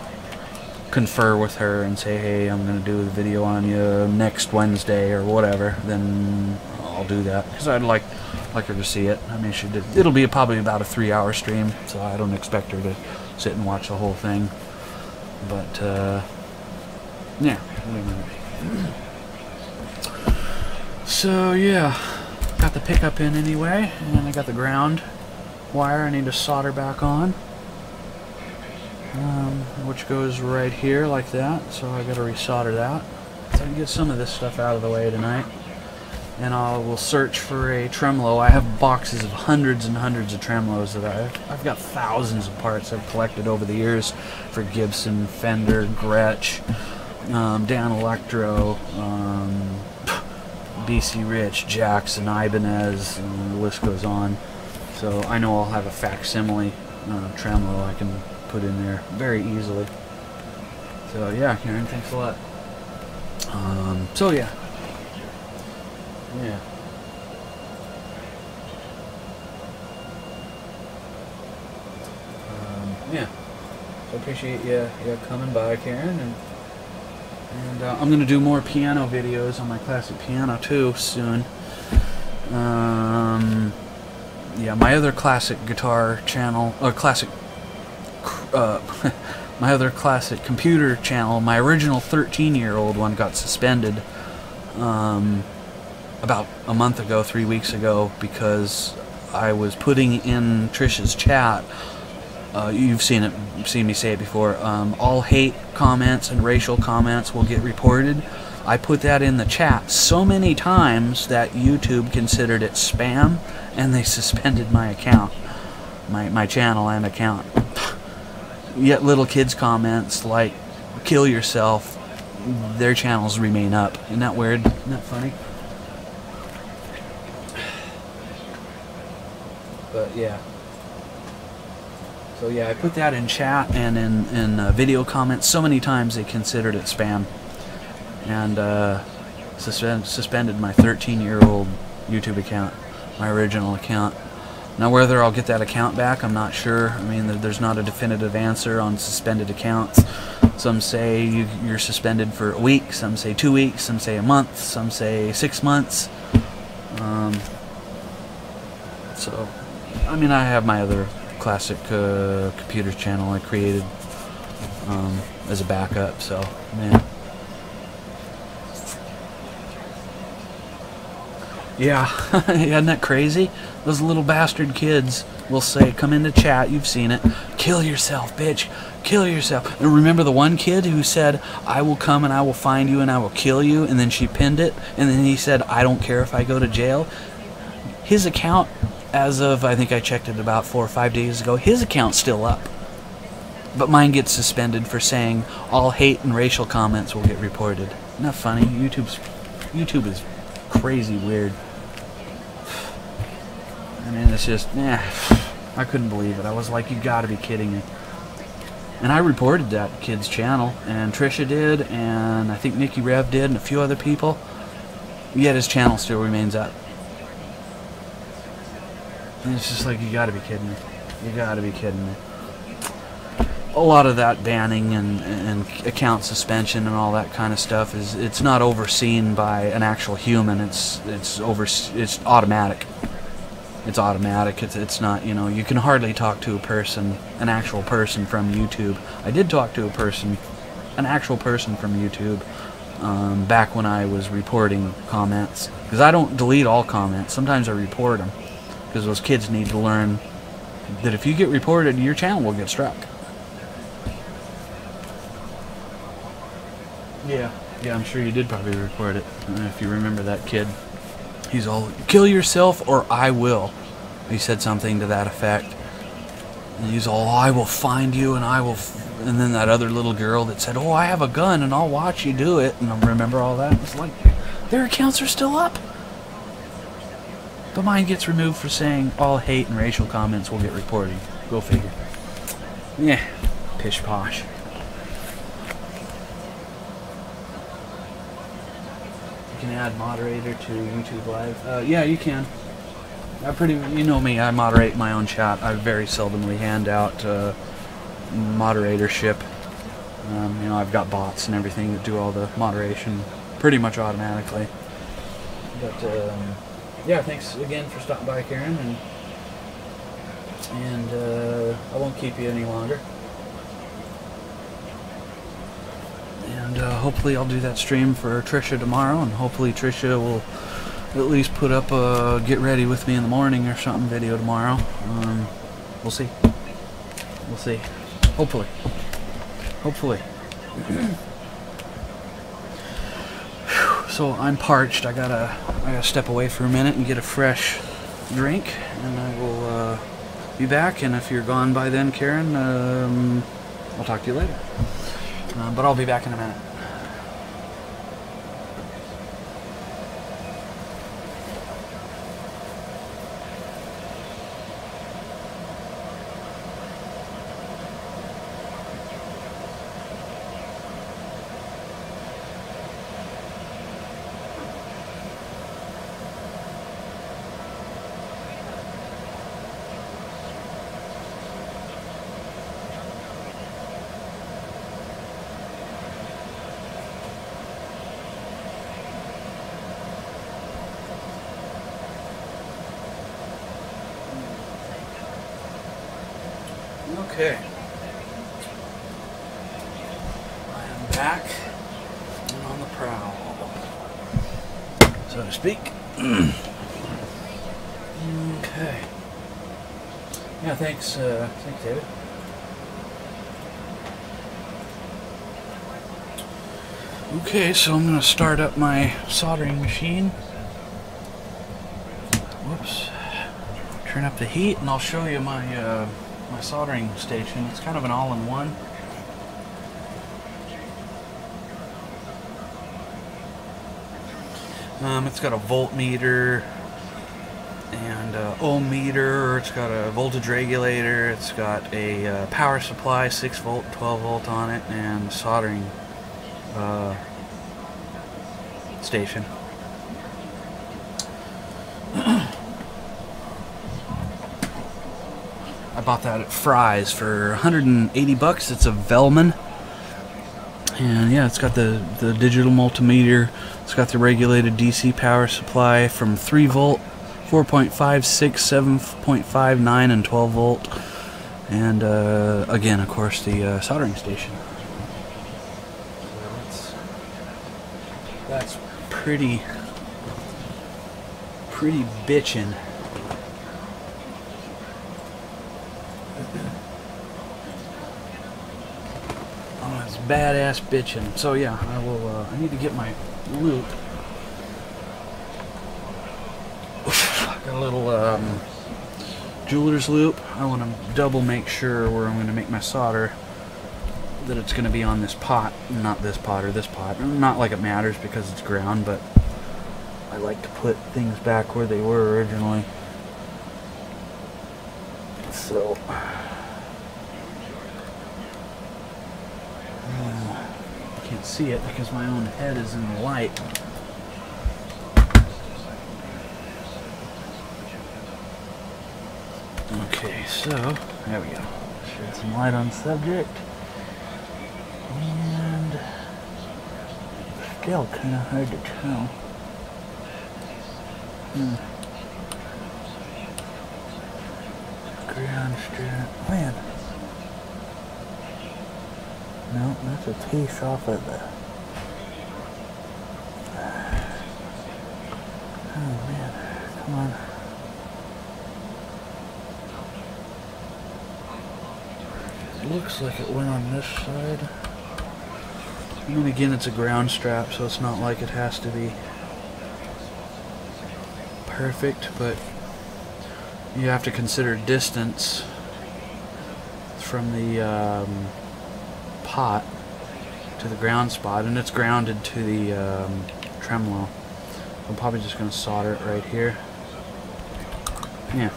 Speaker 1: confer with her and say, hey, I'm going to do the video on you next Wednesday or whatever. Then I'll do that, because I'd like her to see it. I mean, it'll be probably about a 3-hour stream, so I don't expect her to sit and watch the whole thing. But, yeah. So, yeah. Got the pickup in anyway, and I got the ground wire I need to solder back on, which goes right here like that, so I gotta resolder that. So I can get some of this stuff out of the way tonight, and we'll search for a tremolo. I have boxes of hundreds and hundreds of tremolos that I've got thousands of parts I've collected over the years for Gibson, Fender, Gretsch, Dan Electro, BC Rich, Jackson, Ibanez, and the list goes on. So I know I'll have a facsimile tremolo I can put in there very easily. So yeah, Karen, thanks a lot. So yeah. Yeah. Yeah. So I appreciate you coming by, Karen, and I'm going to do more piano videos on my classic piano too soon. Yeah, my other classic guitar channel, or classic, my other classic computer channel, my original 13-year-old one got suspended about a month ago, 3 weeks ago, because I was putting in Trisha's chat. You've seen me say it before. All hate comments and racial comments will get reported. I put that in the chat so many times that YouTube considered it spam, and they suspended my account, my channel and account. Yet little kids' comments like "kill yourself," their channels remain up. Isn't that weird? Isn't that funny? But yeah. So yeah, I put that in chat and in video comments so many times they considered it spam, and suspended my 13-year-old YouTube account, my original account. Now whether I'll get that account back, I'm not sure. I mean, there's not a definitive answer on suspended accounts. Some say you're suspended for a week, some say 2 weeks, some say a month, some say 6 months. So, I mean, I have my other classic computer channel I created as a backup, so man. Yeah, isn't that crazy? Those little bastard kids will say, come into chat, you've seen it, kill yourself, bitch, kill yourself. And remember the one kid who said, I will come and I will find you and I will kill you, and then she pinned it, and then he said, I don't care if I go to jail. His account, as of, I think I checked it about 4 or 5 days ago, his account's still up. But mine gets suspended for saying all hate and racial comments will get reported. Isn't that funny? YouTube is crazy weird. I mean, it's just, I couldn't believe it. I was like, you gotta be kidding me. And I reported that kid's channel, and Trisha did, and I think Nikki Rev did, and a few other people. Yet his channel still remains up. And it's just like, you gotta be kidding me. You gotta be kidding me. a lot of that banning and account suspension and all that kind of stuff it's not overseen by an actual human. It's automatic. It's automatic. It's not, you know, you can hardly talk to a person, an actual person from YouTube. I did talk to an actual person from YouTube back when I was reporting comments, because I don't delete all comments. Sometimes I report them because those kids need to learn that if you get reported, your channel will get struck. Yeah, I'm sure you did probably report it. If you remember that kid, he's all, kill yourself or I will. He said something to that effect. And he's all, I will find you and I will. And then that other little girl that said, oh, I have a gun and I'll watch you do it. And I remember all that. It's like, their accounts are still up. But mine gets removed for saying all hate and racial comments will get reported. Go figure. Yeah, pish posh. You can add moderator to YouTube Live. Yeah, you can. You know me, I moderate my own chat. I very seldomly hand out moderatorship. You know, I've got bots and everything that do all the moderation pretty much automatically. But yeah, thanks again for stopping by, Karen, and I won't keep you any longer. And hopefully I'll do that stream for Trisha tomorrow, and hopefully Trisha will at least put up a get ready with me in the morning or something video tomorrow. We'll see. We'll see. Hopefully. So I'm parched. I gotta step away for a minute and get a fresh drink, and I will be back. And if you're gone by then, Karen, I'll talk to you later. But I'll be back in a minute. Okay, I am back and on the prowl, so to speak. Okay. Yeah, thanks David. Okay, so I'm going to start up my soldering machine. Whoops. Turn up the heat, and I'll show you my my soldering station. It's kind of an all-in-one. It's got a voltmeter and ohm meter. It's got a voltage regulator. It's got a power supply, 6 volt, 12 volt on it, and soldering station. I bought that at Fry's for 180 bucks. It's a Velman. And yeah, it's got the digital multimeter. It's got the regulated DC power supply from 3 volt, 4.56, 7.59, and 12 volt. And again, of course, the soldering station. So that's pretty bitchin'. Oh, it's badass bitchin'. So yeah, I will. I need to get my loop. Got a little jeweler's loop. I want to double make sure where I'm going to make my solder that it's going to be on this pot, not this pot or this pot. Not like it matters because it's ground, but I like to put things back where they were originally. So I can't see it because my own head is in the light. Okay, so there we go. Shed some light on the subject. And still kind of hard to tell. Ground strap. Man. No, that's a piece off of the... Oh man, come on. It looks like it went on this side. And then again, it's a ground strap, so it's not like it has to be perfect, but you have to consider distance from the pot to the ground spot, and it's grounded to the tremolo. I'm probably just going to solder it right here. Yeah.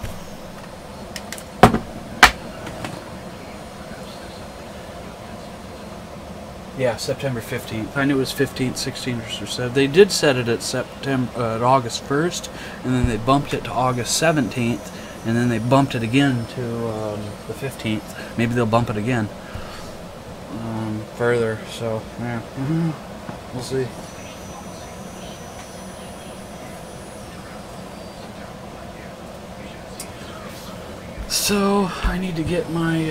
Speaker 1: Yeah, September 15th. I knew it was 15th, 16th, or 17th. They did set it at August 1st, and then they bumped it to August 17th, and then they bumped it again to the 15th. Maybe they'll bump it again further. So yeah, we'll see. So I need to get my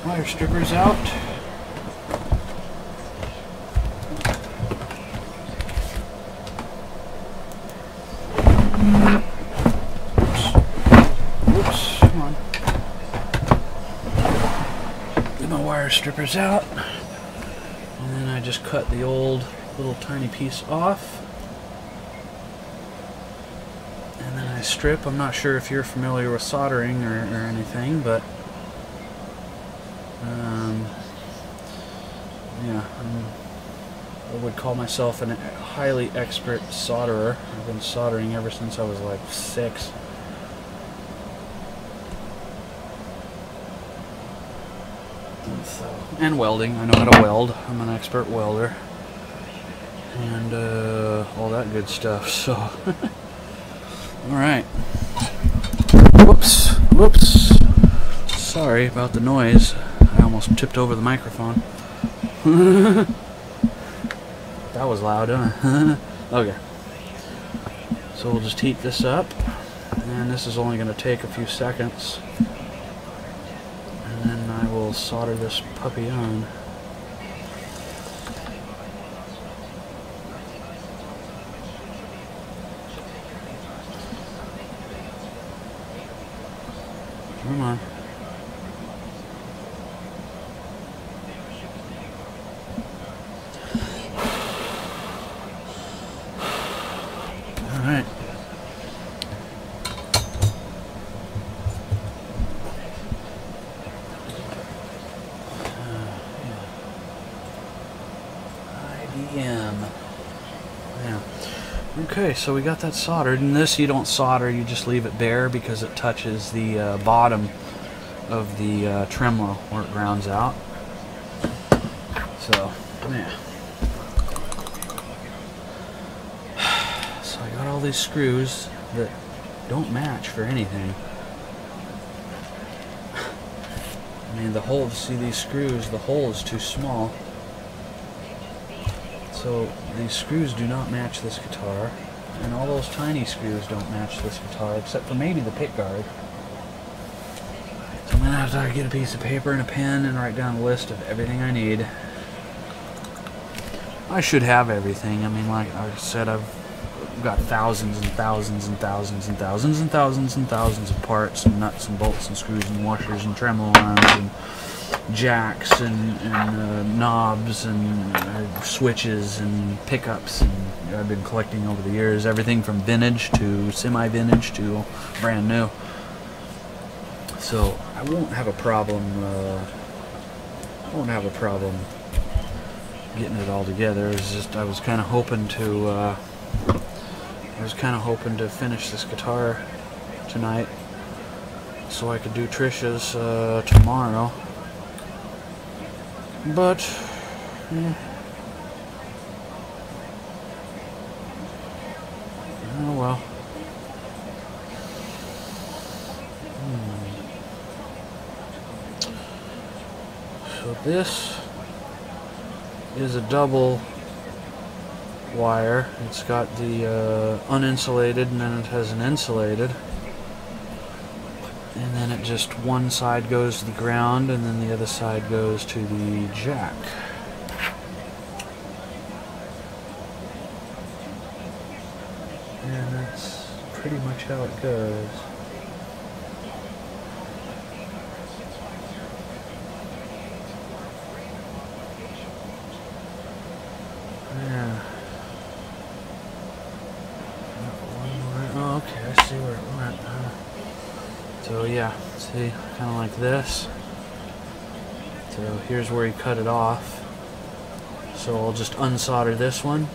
Speaker 1: wire strippers out. Oops, come on. Get my wire strippers out. And then I just cut the old little tiny piece off. And then I strip. I'm not sure if you're familiar with soldering or anything, but yeah, I would call myself a highly expert solderer. I've been soldering ever since I was like 6. And welding. I know how to weld. I'm an expert welder. And all that good stuff. So, alright. Whoops. Sorry about the noise. I almost tipped over the microphone. That was loud, huh? Okay. So we'll just heat this up. And this is only going to take a few seconds. And then I will solder this puppy on. Come on. Alright. IBM. Yeah. Okay, so we got that soldered. And this you don't solder, you just leave it bare because it touches the bottom of the tremolo where it grounds out. So, yeah. So I got all these screws that don't match for anything. I mean, the hole, see these screws, the hole is too small. So these screws do not match this guitar, and all those tiny screws don't match this guitar, except for maybe the pick guard. So I'm going to have to get a piece of paper and a pen and write down a list of everything I need. I should have everything. I mean, like I said, I've got thousands and thousands and thousands and thousands and thousands and thousands of parts and nuts and bolts and screws and washers and tremolo arms and jacks and knobs and switches and pickups, and I've been collecting over the years everything from vintage to semi-vintage to brand new. So I won't have a problem. Getting it all together. It's just I was kind of hoping to. I was kind of hoping to finish this guitar tonight, so I could do Trisha's tomorrow. But, yeah. Oh well. So this is a double wire. It's got the uninsulated, and then it has an insulated. And then it just one side goes to the ground, and then the other side goes to the jack. And that's pretty much how it goes. Yeah. Oh, okay, I see where it went. So yeah, see, kind of like this. So here's where you cut it off. So I'll just unsolder this one.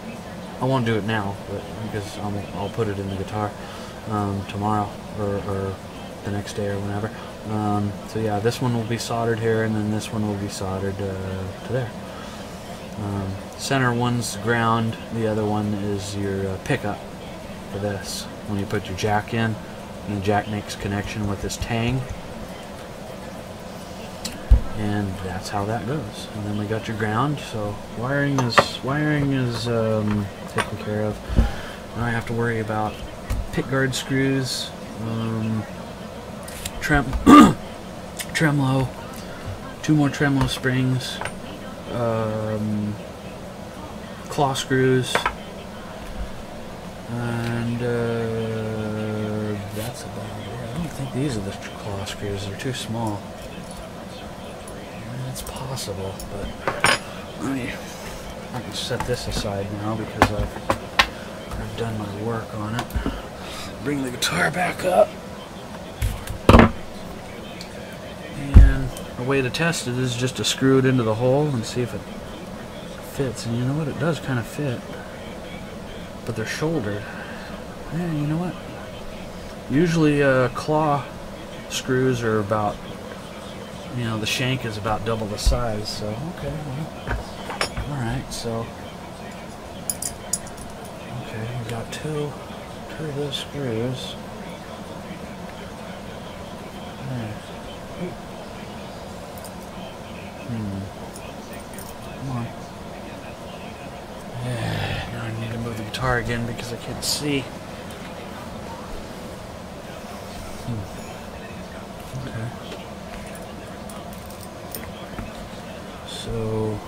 Speaker 1: I won't do it now, but because I'll put it in the guitar tomorrow or the next day or whenever. So yeah, this one will be soldered here, and then this one will be soldered to there. Center one's ground, the other one is your pickup for this. When you put your jack in, and the jack makes connection with this tang, and that's how that goes. And then we got your ground. So wiring is taken care of. Now I have to worry about pickguard screws, tremolo, 2 more tremolo springs, claw screws, and that's about it. I don't think these are the claw screws. They're too small. It's possible, but I can set this aside now because I've done my work on it. Bring the guitar back up. And a way to test it is just to screw it into the hole and see if it fits. And you know what? It does kind of fit. But they're shouldered. Yeah, you know what? Usually claw screws are about, you know, the shank is about double the size. So, okay, well, alright, so, okay, we got two of those screws. There. Come on. Yeah, now I need to move the guitar again because I can't see. Okay. So,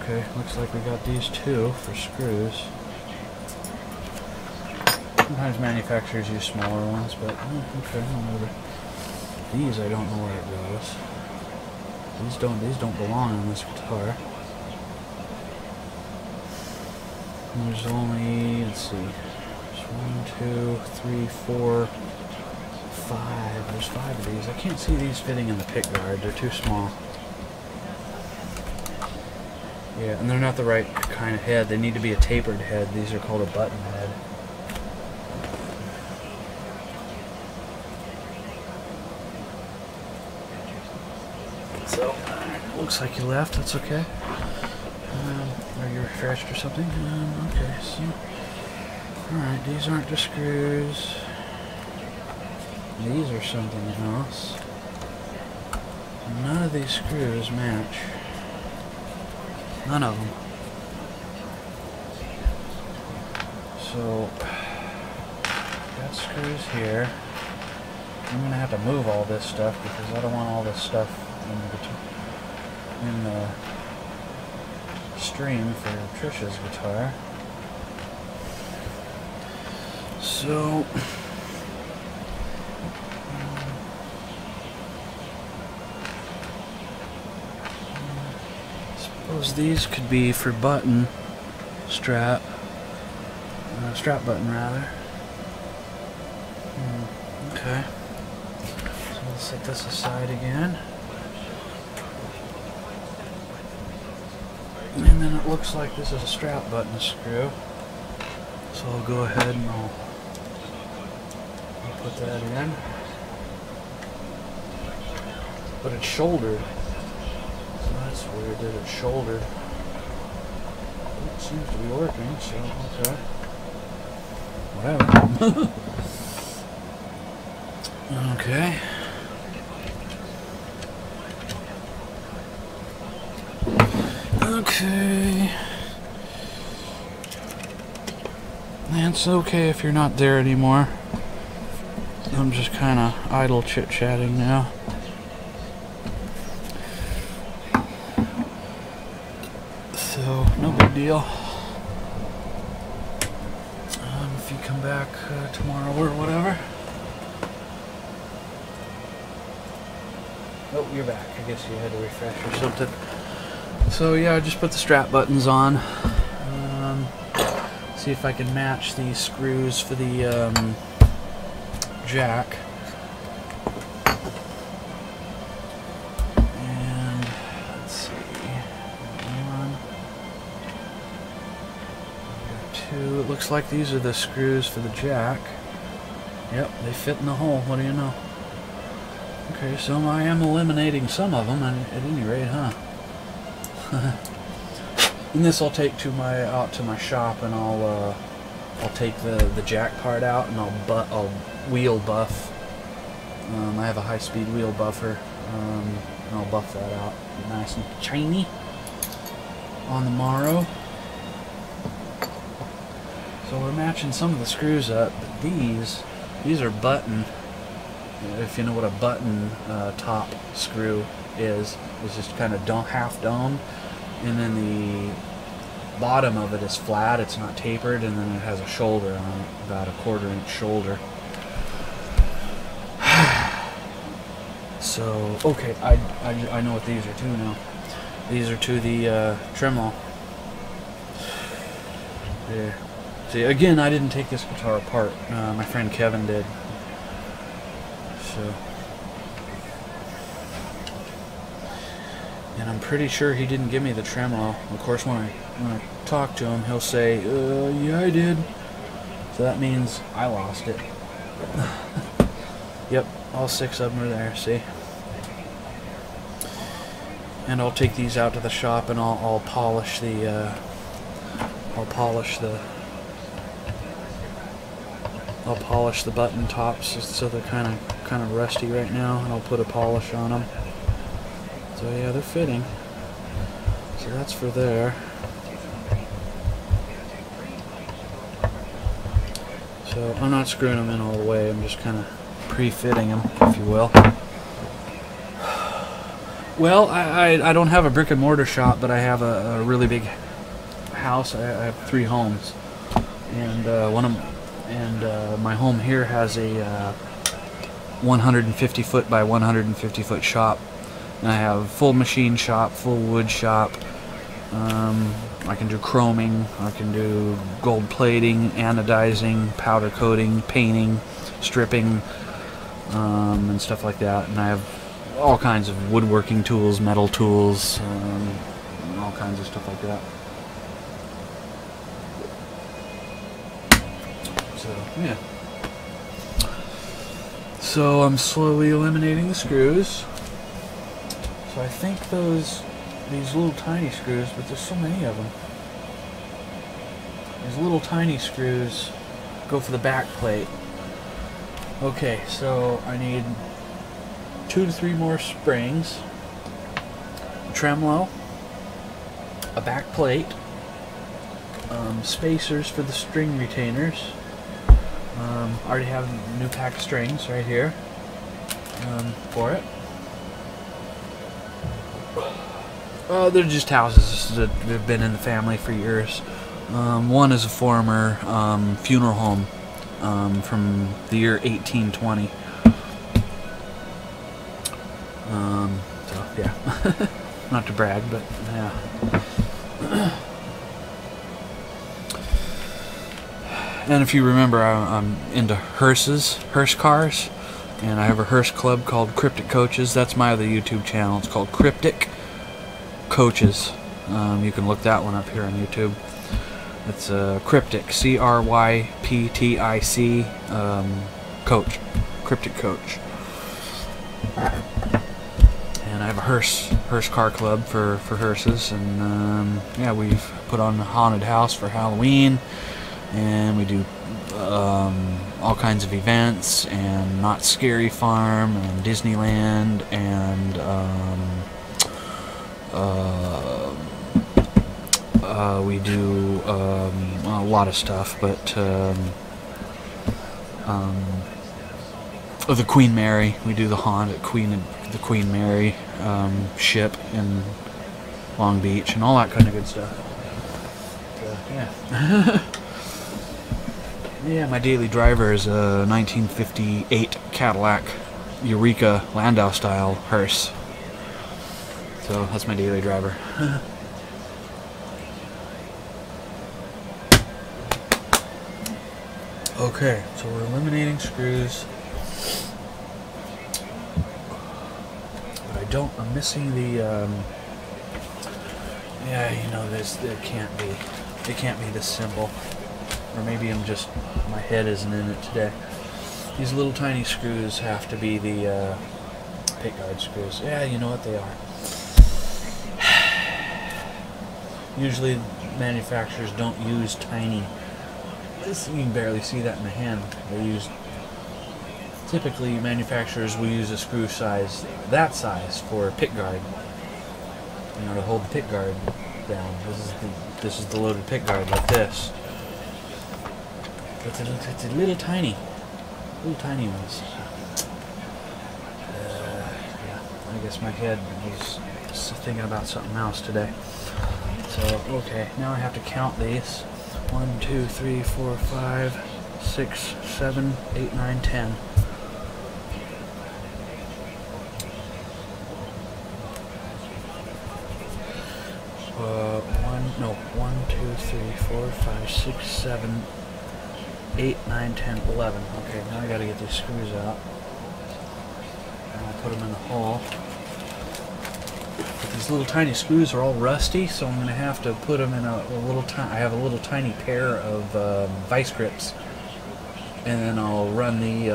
Speaker 1: okay, looks like we got these two for screws. Sometimes manufacturers use smaller ones, but okay, these I don't know where it goes. These don't belong on this guitar. And there's only, let's see, there's 1, 2, 3, 4, 5. There's 5 of these. I can't see these fitting in the pickguard. They're too small. Yeah, and they're not the right kind of head. They need to be a tapered head. These are called a button head. So, looks like you left. That's okay. Are you refreshed or something? Okay, so, alright, these aren't the screws. These are something else. None of these screws match. None of them. So, got screws here. I'm going to have to move all this stuff because I don't want all this stuff in the stream for Trisha's guitar. So, suppose these could be for button strap button rather. Okay. So let's set this aside again. And then it looks like this is a strap button screw. So I'll go ahead and I'll put that in. But it's shouldered. So that's weird that it's shouldered. It seems to be working, so okay. Whatever. Okay. Okay. It's okay if you're not there anymore. I'm just kind of idle chit-chatting now. So, no big deal. If you come back tomorrow or whatever. Oh, you're back. I guess you had to refresh or something. So yeah, I just put the strap buttons on. See if I can match these screws for the jack. And let's see. One. Two. It looks like these are the screws for the jack. Yep, they fit in the hole. What do you know? Okay, so I am eliminating some of them at any rate, huh? And this I'll take to out to my shop, and I'll take the jack part out, and I'll wheel buff. I have a high-speed wheel buffer, and I'll buff that out, nice and shiny on the morrow. So we're matching some of the screws up, but these are button. If you know what a button top screw is, it's just kind of half domed, and then the bottom of it is flat, it's not tapered, and then it has a shoulder on it, about a 1/4 inch shoulder. So, okay, I know what these are to now. These are to the tremolo. There. See, again, I didn't take this guitar apart. My friend Kevin did. So, and I'm pretty sure he didn't give me the tremolo. Of course, when I talk to him, he'll say, yeah, I did. So that means I lost it. Yep, all 6 of them are there, see? And I'll take these out to the shop, and I'll polish the button tops, just so they're kind of rusty right now, and I'll put a polish on them. So yeah, they're fitting. So that's for there. So I'm not screwing them in all the way, I'm just kind of pre-fitting them, if you will. Well, I don't have a brick and mortar shop, but I have a really big house. I have 3 homes, and my home here has a 150 foot by 150 foot shop. And I have full machine shop, full wood shop. I can do chroming, I can do gold plating, anodizing, powder coating, painting, stripping, and stuff like that. And I have all kinds of woodworking tools, metal tools, all kinds of stuff like that. So, yeah. So I'm slowly eliminating the screws. So I think these little tiny screws, but there's so many of them. These little tiny screws go for the back plate. Okay, so I need 2 to 3 more springs, a tremolo, a back plate, spacers for the string retainers. I already have a new pack of strings right here for it. They're just houses that have been in the family for years. One is a former funeral home from the year 1820. So yeah, not to brag, but yeah. And if you remember, I'm into hearse cars, and I have a hearse club called Cryptic Coaches. That's my other YouTube channel. It's called Cryptic Coaches. You can look that one up here on YouTube. It's Cryptic, C-R-Y-P-T-I-C, Coach, Cryptic Coach. And I have a hearse car club for hearses, and yeah, we've put on a haunted house for Halloween, and we do all kinds of events, and Not Scary Farm, and Disneyland, and We do a lot of stuff, but the Queen Mary. We do the haunt at the Queen Mary ship in Long Beach and all that kind of good stuff. Yeah. Yeah, my daily driver is a 1958 Cadillac Eureka Landau style hearse. So that's my daily driver. Okay, so we're eliminating screws. But I'm missing the, yeah, you know, it can't be this simple. Or maybe my head isn't in it today. These little tiny screws have to be the pickguard screws. Yeah, you know what they are. Usually manufacturers don't use tiny. You can barely see that in the hand. Typically manufacturers will use a screw size, that size, for pickguard. You know, to hold the pickguard down. This is the loaded pickguard, like this. It's a little tiny ones. Yeah, I guess my head was thinking about something else today. So, okay, now I have to count these. 1, 2, 3, 4, 5, 6, 7, 8, 9, 10. One, 2, 3, 4, 5, 6, 7, 8, 9, 10, 11. Okay, now I gotta get these screws out. And I'll put them in the hole. But these little tiny screws are all rusty, so I'm gonna have to put them in I have a little tiny pair of vice grips. And then I'll run the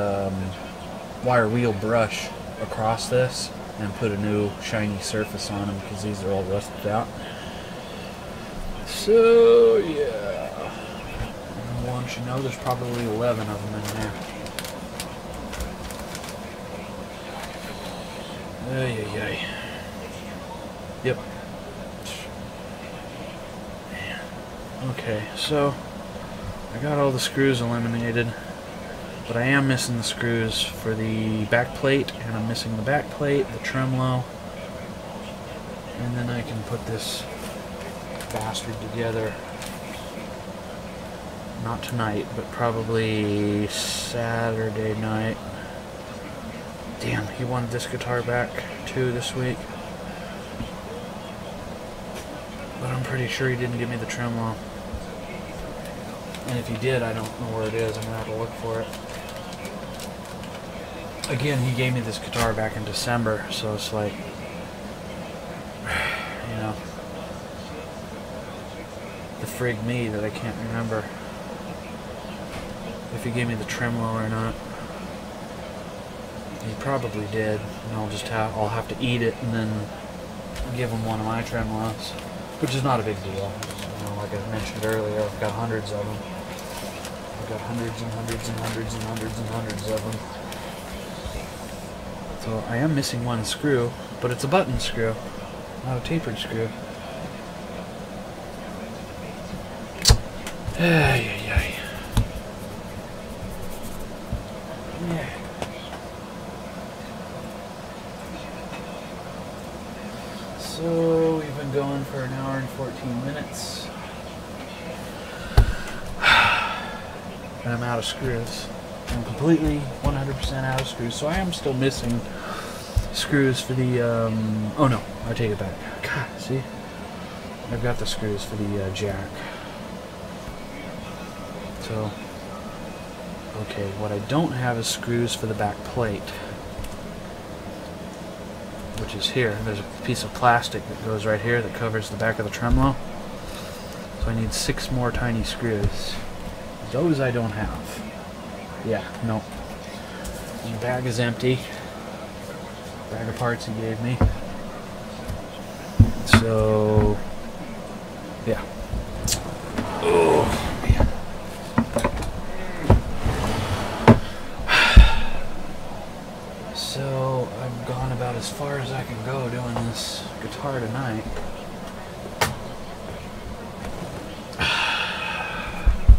Speaker 1: wire wheel brush across this and put a new shiny surface on them because these are all rusted out. So, yeah. And once you know, there's probably 11 of them in there. Ay. Yep. Okay, so I got all the screws eliminated, but I am missing the screws for the back plate, and I'm missing the back plate, the tremolo, and then I can put this bastard together. Not tonight, but probably Saturday night. Damn, he wanted this guitar back too this week. But I'm pretty sure he didn't give me the tremolo. And if he did, I don't know where it is. I'm gonna have to look for it. Again, he gave me this guitar back in December, so it's like, you know, the frig me that I can't remember if he gave me the tremolo or not. He probably did, and I'll have to eat it and then give him one of my tremolos, which is not a big deal. You know, like I mentioned earlier, I've got hundreds of them. I've got hundreds and hundreds and hundreds and hundreds and hundreds of them. So I am missing one screw, but it's a button screw, not a tapered screw. Ay. Yeah. So we've been going for an hour and 14 minutes. And I'm out of screws. I'm completely 100% out of screws. So I am still missing screws for the, oh no, I take it back. God, see? I've got the screws for the jack. So, okay, what I don't have is screws for the back plate, which is here. There's a piece of plastic that goes right here that covers the back of the tremolo. So I need 6 more tiny screws. Those I don't have. Yeah, nope. And the bag is empty. Bag of parts he gave me. So, yeah. Oh, man. So, I've gone about as far as I can go doing this guitar tonight.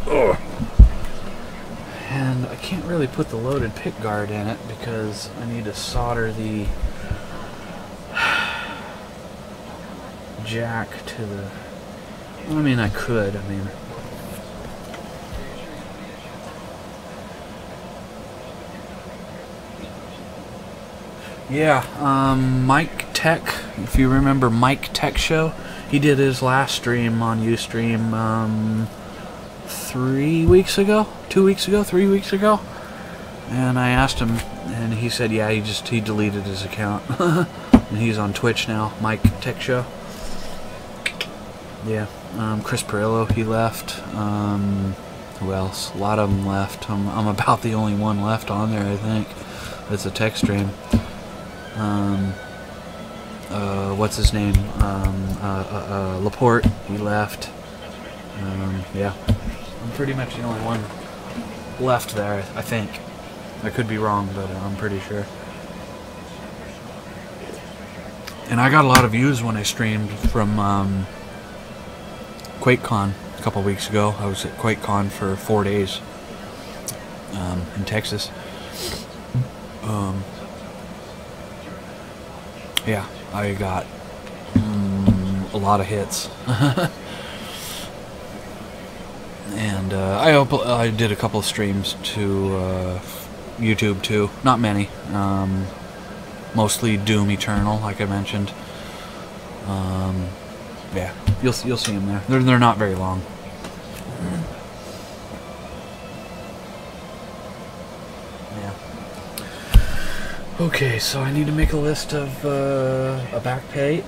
Speaker 1: Ugh. And I can't really put the loaded pick guard in it because I need to solder the jack to the... I mean, I could. I mean... Yeah, Mike Tech, if you remember Mike Tech Show, he did his last stream on Ustream 3 weeks ago, 2 weeks ago, 3 weeks ago, and I asked him, and he said, yeah, he deleted his account, and he's on Twitch now, Mike Tech Show. Yeah, Chris Perillo, he left. Who else? A lot of them left. I'm about the only one left on there, I think. It's a tech stream. What's his name? Laporte, he left. Yeah, I'm pretty much the only one left there, I think. I could be wrong, but I'm pretty sure. And I got a lot of views when I streamed from QuakeCon a couple weeks ago. I was at QuakeCon for 4 days in Texas. Yeah, I got a lot of hits. And I did a couple of streams to YouTube too. Not many. Mostly Doom Eternal, like I mentioned. Yeah, you'll see them there. They're not very long. Yeah. Okay, so I need to make a list of a back plate,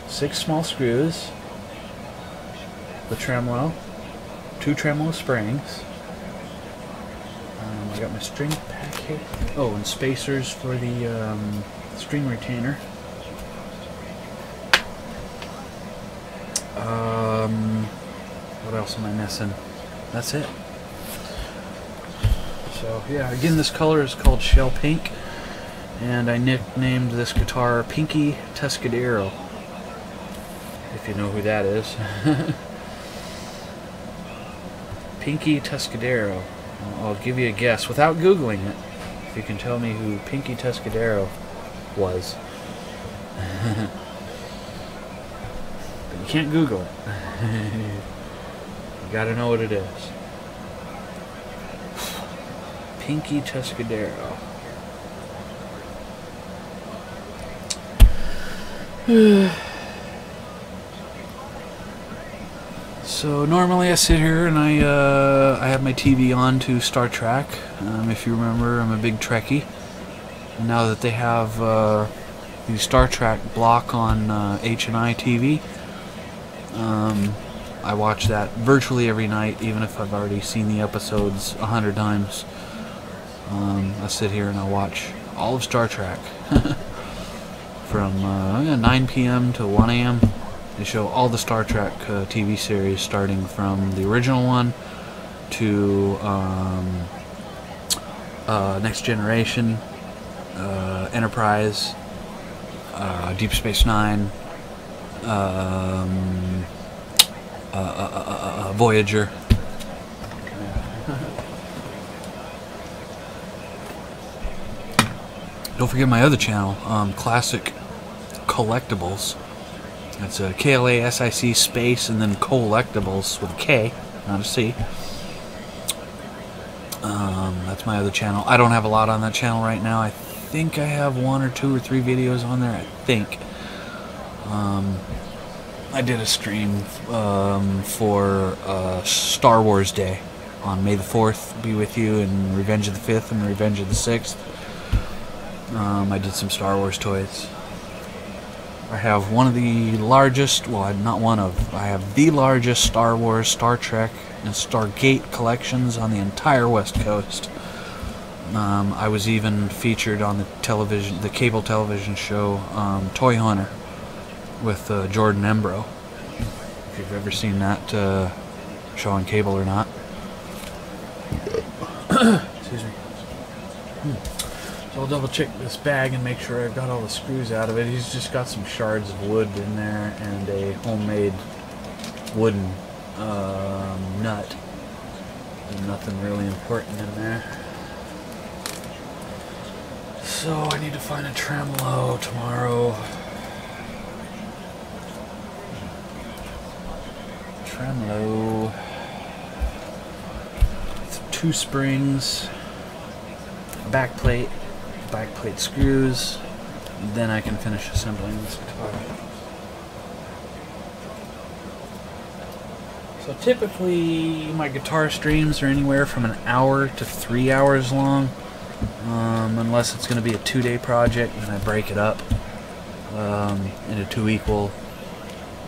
Speaker 1: 6 small screws, the tremolo, 2 tremolo springs. I got my string pack here. Oh, and spacers for the string retainer. What else am I missing? That's it. So yeah, again, this color is called Shell Pink, and I nicknamed this guitar Pinky Tuscadero, if you know who that is. Pinky Tuscadero. I'll give you a guess without Googling it, if you can tell me who Pinky Tuscadero was. But you can't Google it. You gotta know what it is. Pinky Tuscadero. So normally I sit here and I have my TV on to Star Trek. If you remember, I'm a big Trekkie. And now that they have the Star Trek block on H&I TV, I watch that virtually every night, even if I've already seen the episodes 100 times. I sit here and I watch all of Star Trek from 9 p.m. to 1 a.m. They show all the Star Trek TV series, starting from the original one to Next Generation, Enterprise, Deep Space Nine, Voyager. Don't forget my other channel, Klasic Collectibles. That's a Klasic space and then Collectibles with a K, not a C. That's my other channel. I don't have a lot on that channel right now. I think I have 1 or 2 or 3 videos on there, I think. I did a stream for Star Wars Day on May the 4th be with you, and Revenge of the 5th and Revenge of the 6th. I did some Star Wars toys. I have one of the largest, well, not one of, I have the largest Star Wars, Star Trek, and Stargate collections on the entire West Coast. I was even featured on the television, the cable television show, Toy Hunter, with Jordan Embro. If you've ever seen that show on cable or not. Excuse me. So I'll double check this bag and make sure I've got all the screws out of it. He's just got some shards of wood in there and a homemade wooden nut Nothing really important in there. So I need to find a tremolo tomorrow. Tremolo. 2 springs, back plate screws, then I can finish assembling this guitar. So typically my guitar streams are anywhere from an hour to 3 hours long, unless it's going to be a 2-day project, and I break it up into 2 equal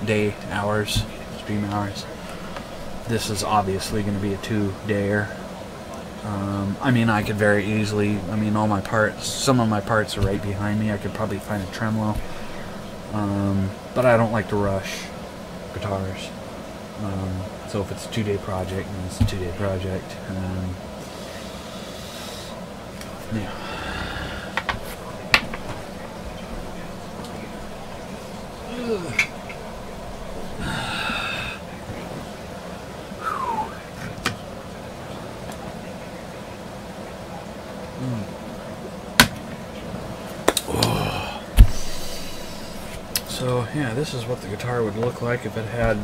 Speaker 1: day hours, stream hours. This is obviously going to be a 2-dayer. I mean, I could very easily, I mean, all my parts, some of my parts are right behind me. I could probably find a tremolo. But I don't like to rush guitars. So if it's a 2-day project, then it's a 2-day project. Yeah. So yeah, this is what the guitar would look like if it had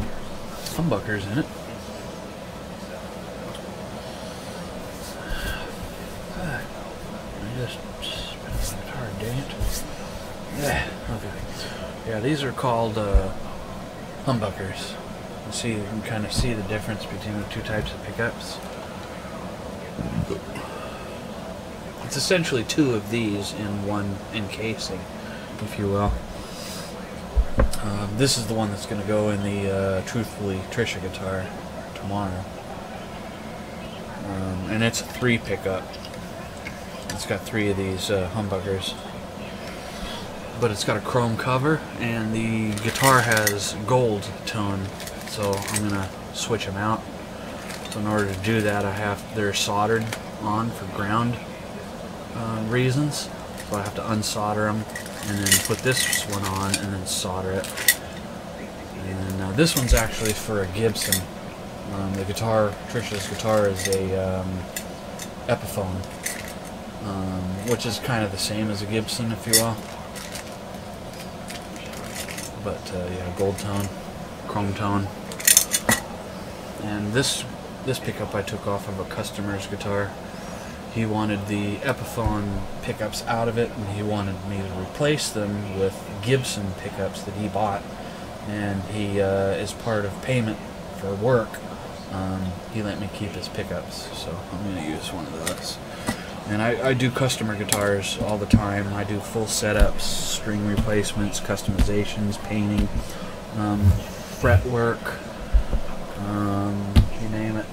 Speaker 1: humbuckers in it. I just spin the guitar, dang it. Yeah, okay. Yeah, these are called humbuckers. You can kind of see the difference between the 2 types of pickups. It's essentially 2 of these in one encasing, if you will. This is the one that's going to go in the Truthfully Trisha guitar tomorrow. And it's a 3 pickup. It's got 3 of these humbuckers. But it's got a chrome cover, and the guitar has gold tone, so I'm going to switch them out. So in order to do that, they're soldered on for ground reasons. So I have to unsolder them and then put this one on and then solder it. And this one's actually for a Gibson. The guitar, Trisha's guitar, is a Epiphone, which is kind of the same as a Gibson, if you will. But yeah, gold tone, chrome tone. And this pickup I took off of a customer's guitar. He wanted the Epiphone pickups out of it, and he wanted me to replace them with Gibson pickups that he bought. And he, as part of payment for work, he let me keep his pickups. So I'm going to use one of those. And I do customer guitars all the time. I do full setups, string replacements, customizations, painting, fret work, you name it.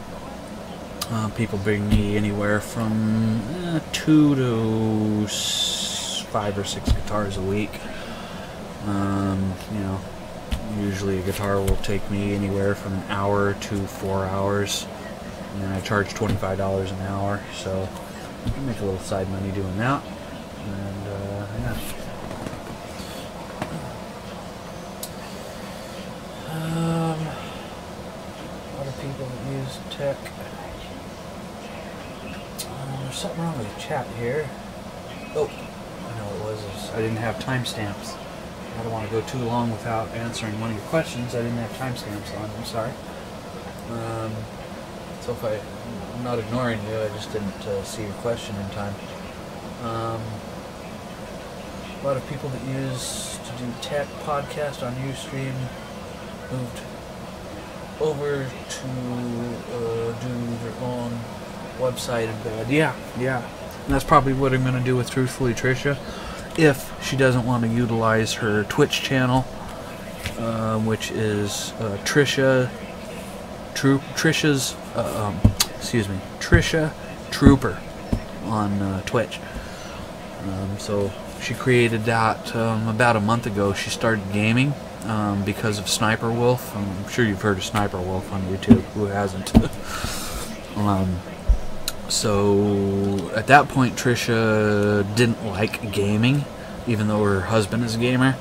Speaker 1: People bring me anywhere from 2 to 5 or 6 guitars a week. You know, usually a guitar will take me anywhere from an hour to 4 hours, and I charge $25 an hour, so I can make a little side money doing that. And yeah. A lot of people that use tech. There's something wrong with the chat here. Oh, I know what it was. I didn't have timestamps. I don't want to go too long without answering one of your questions. I didn't have timestamps on. I'm sorry. So if I'm not ignoring you, I just didn't see your question in time. A lot of people that used to do tech podcast on Ustream moved over to do their own website and bed. Yeah. And that's probably what I'm going to do with Truthfully Trisha, if she doesn't want to utilize her Twitch channel, which is Trisha Trooper on Twitch. So she created that about a month ago. She started gaming because of Sniper Wolf. I'm sure you've heard of Sniper Wolf on YouTube. Who hasn't? So at that point, Trisha didn't like gaming, even though her husband is a gamer.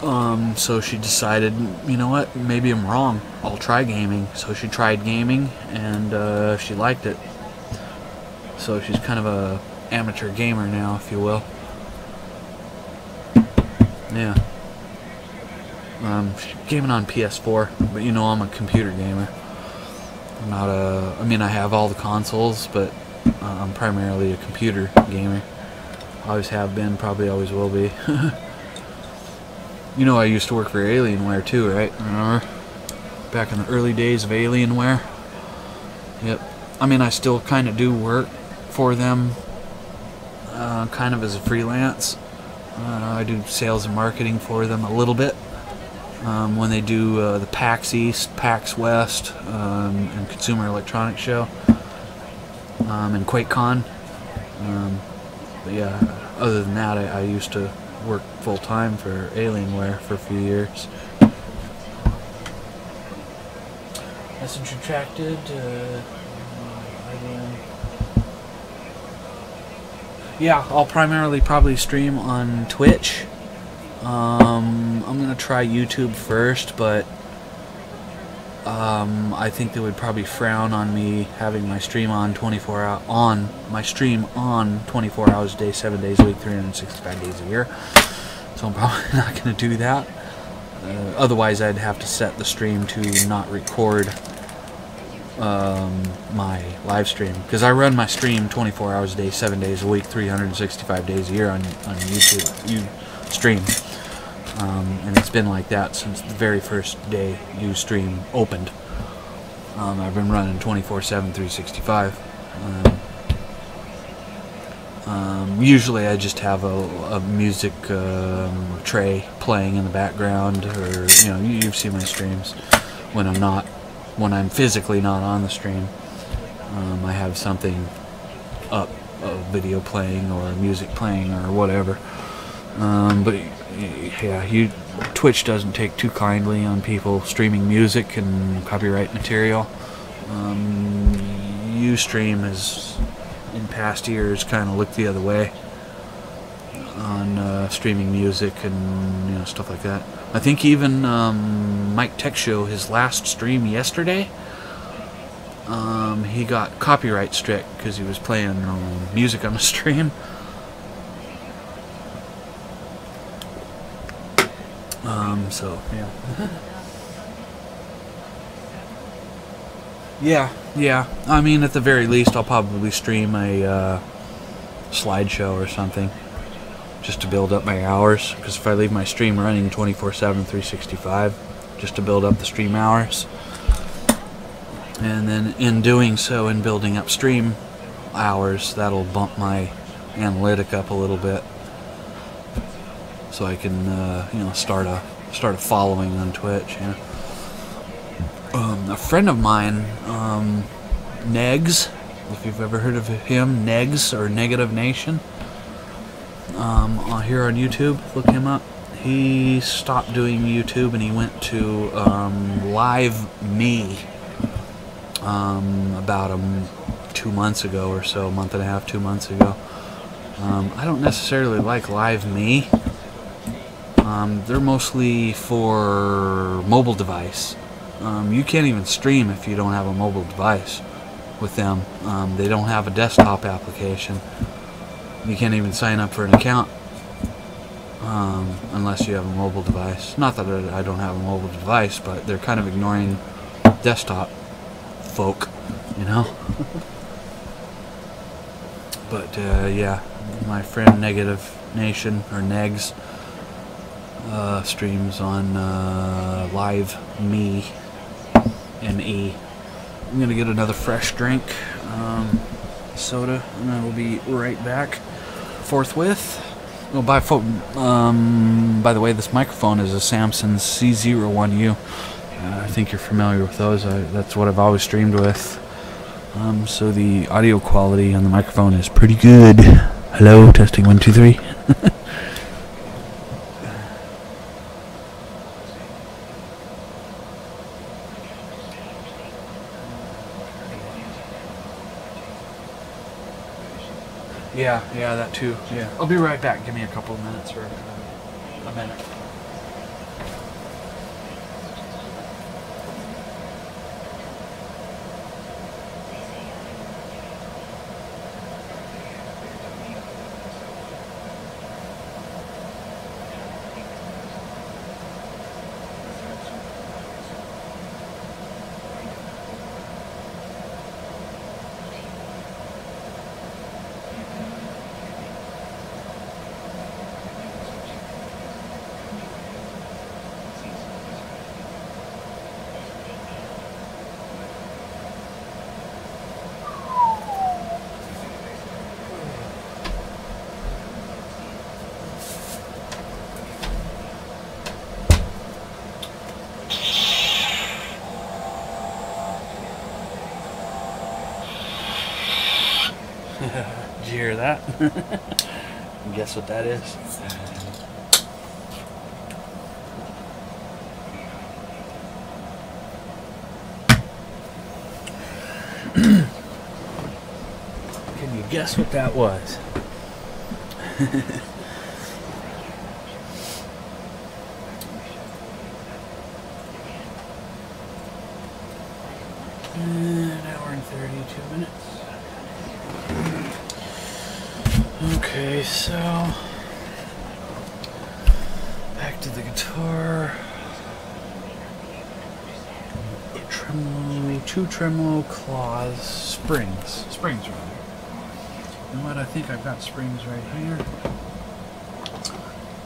Speaker 1: So she decided, you know what, maybe I'm wrong. I'll try gaming. So she tried gaming, and she liked it. So she's kind of a amateur gamer now, if you will. Yeah. She's gaming on PS4, but you know I'm a computer gamer. I'm not a. I mean, I have all the consoles, but I'm primarily a computer gamer. Always have been, probably always will be. You know, I used to work for Alienware too, right? Remember? Back in the early days of Alienware. Yep. I mean, I still kind of do work for them, kind of as a freelance. I do sales and marketing for them a little bit. When they do the PAX East, PAX West, and Consumer Electronics Show, and QuakeCon. But yeah, other than that, I used to work full-time for Alienware for a few years. Message retracted. Yeah, I'll primarily probably stream on Twitch. I'm gonna try YouTube first, but I think they would probably frown on me having my stream on 24 hours a day, 7 days a week, 365 days a year. So I'm probably not gonna do that. Otherwise, I'd have to set the stream to not record my live stream, because I run my stream 24 hours a day, 7 days a week, 365 days a year on YouTube Ustream. And it's been like that since the very first day Ustream opened. I've been running 24/7, 365. Usually I just have a music tray playing in the background, or you know, you've seen my streams when I'm physically not on the stream. I have something up, a video playing or music playing or whatever. But yeah, Twitch doesn't take too kindly on people streaming music and copyright material. Ustream has, in past years, kind of looked the other way on streaming music and stuff like that. I think even Mike Tech Show, his last stream yesterday, he got copyright struck because he was playing music on the stream. So yeah. yeah. I mean, at the very least, I'll probably stream a slideshow or something, just to build up my hours. Because if I leave my stream running 24/7, 365, just to build up the stream hours, and then in doing so, in building up stream hours, that'll bump my analytic up a little bit, so I can start a following on Twitch. A friend of mine, Negs, if you've ever heard of him, Negs or Negative Nation, here on YouTube, look him up. He stopped doing YouTube and he went to Live Me about 2 months ago or so, a month and a half, 2 months ago. I don't necessarily like Live Me. They're mostly for mobile device. You can't even stream if you don't have a mobile device with them. They don't have a desktop application. You can't even sign up for an account unless you have a mobile device. Not that I don't have a mobile device, but they're kind of ignoring desktop folk, But yeah, my friend Negative Nation, or Negs, streams on Live Me, M-E. I'm gonna get another fresh drink, soda, and I will be right back forthwith. Oh, by the way, this microphone is a Samson C01U. I think you're familiar with those. That's what I've always streamed with. So the audio quality on the microphone is pretty good. Hello, testing 1 2 3. Yeah, that too. Yeah, I'll be right back. Give me a couple of minutes or a minute. Did you hear that? Guess what that is? Can you guess what that was? An hour and 32 minutes. Okay, so back to the guitar. Tremolo, 2 tremolo claws, springs rather. You know what? I think I've got springs right here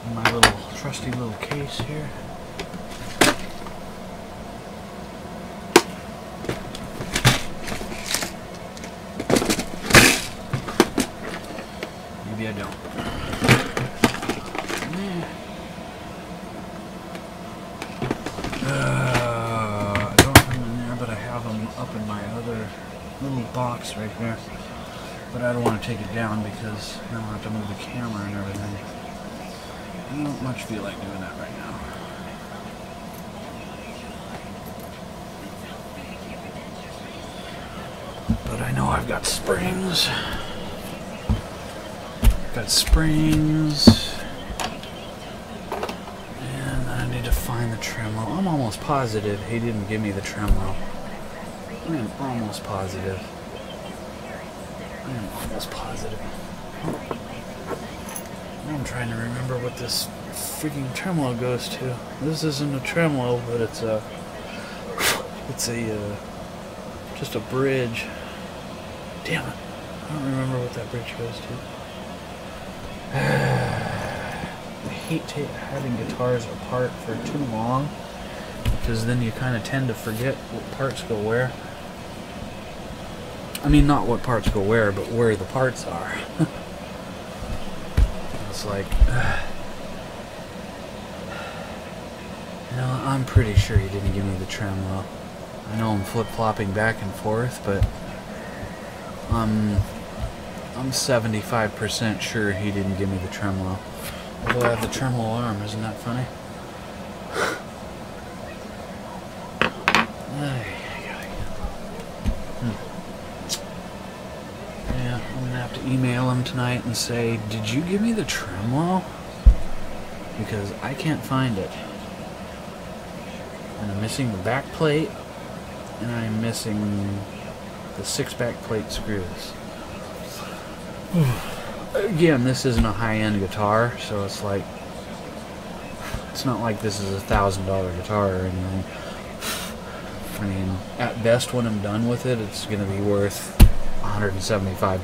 Speaker 1: in my little trusty little case here. Maybe I don't. I don't have them in there, but I have them up in my other little box right here. But I don't want to take it down because then I'll have to move the camera and everything. I don't much feel like doing that right now. But I know I've got springs. And I need to find the tremolo. I'm almost positive he didn't give me the tremolo. I'm almost positive. I'm trying to remember what this freaking tremolo goes to. This isn't a tremolo, but it's just a bridge. Damn it. I don't remember what that bridge goes to. I hate having guitars apart for too long, because then you kind of tend to forget what parts go where. I mean, not what parts go where, but where the parts are. It's like, you know, I'm pretty sure he didn't give me the tremolo. I know I'm flip-flopping back and forth, but I'm 75% sure he didn't give me the tremolo. Although I have the tremolo arm, isn't that funny? Yeah, I'm gonna have to email him tonight and say, did you give me the tremolo? Because I can't find it. And I'm missing the back plate, and I'm missing the 6 back plate screws. Again, this isn't a high-end guitar, so it's like, it's not like this is a $1,000 guitar or anything. I mean, at best when I'm done with it, it's gonna be worth $175,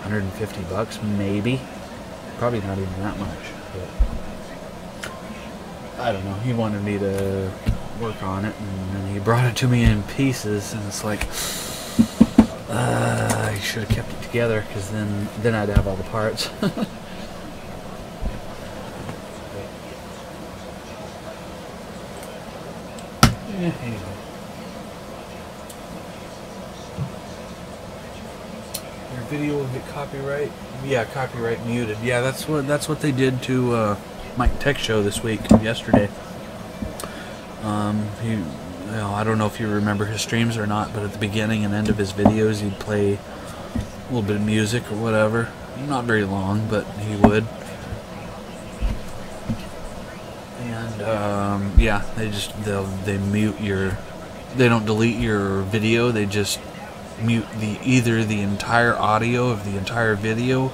Speaker 1: $150 maybe. Probably not even that much, but I don't know. He wanted me to work on it, and then he brought it to me in pieces, and it's like, I should have kept it together, because then I'd have all the parts. Yeah, anyway. Your video will get copyright? Yeah, copyright muted. Yeah, that's what they did to Mike Tech Show this week, yesterday. You know, I don't know if you remember his streams or not, but at the beginning and end of his videos, he'd play a little bit of music or whatever. Not very long, but he would. And yeah, they mute your. They don't delete your video. They just mute either the entire audio of the entire video,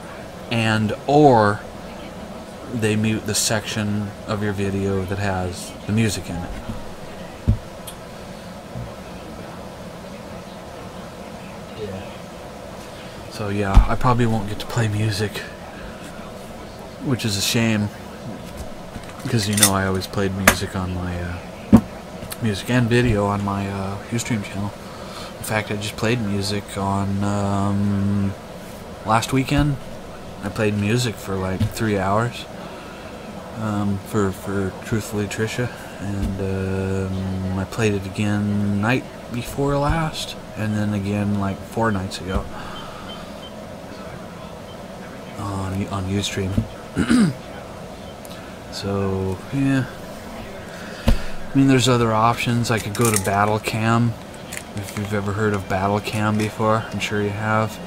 Speaker 1: or they mute the section of your video that has the music in it. So yeah, I probably won't get to play music, which is a shame, because you know I always played music on my music and video on my Ustream channel. In fact, I just played music on last weekend. I played music for like 3 hours for Truthfully Trisha, and I played it again night before last, and then again like 4 nights ago. on Ustream. So yeah, I mean, there's other options. I could go to Battlecam, if you've ever heard of Battlecam before. I'm sure you have.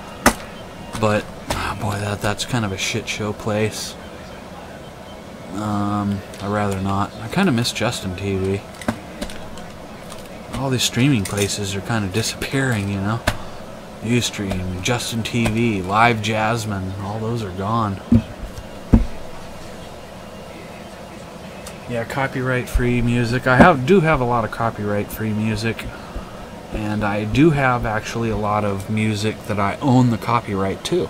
Speaker 1: But oh boy, that's kind of a shit show place. I'd rather not. I kind of miss Justin TV. All these streaming places are kind of disappearing, you know. Ustream, Justin TV, Live Jasmine, all those are gone. Yeah, copyright-free music. I do have a lot of copyright-free music, and I do have actually a lot of music that I own the copyright to.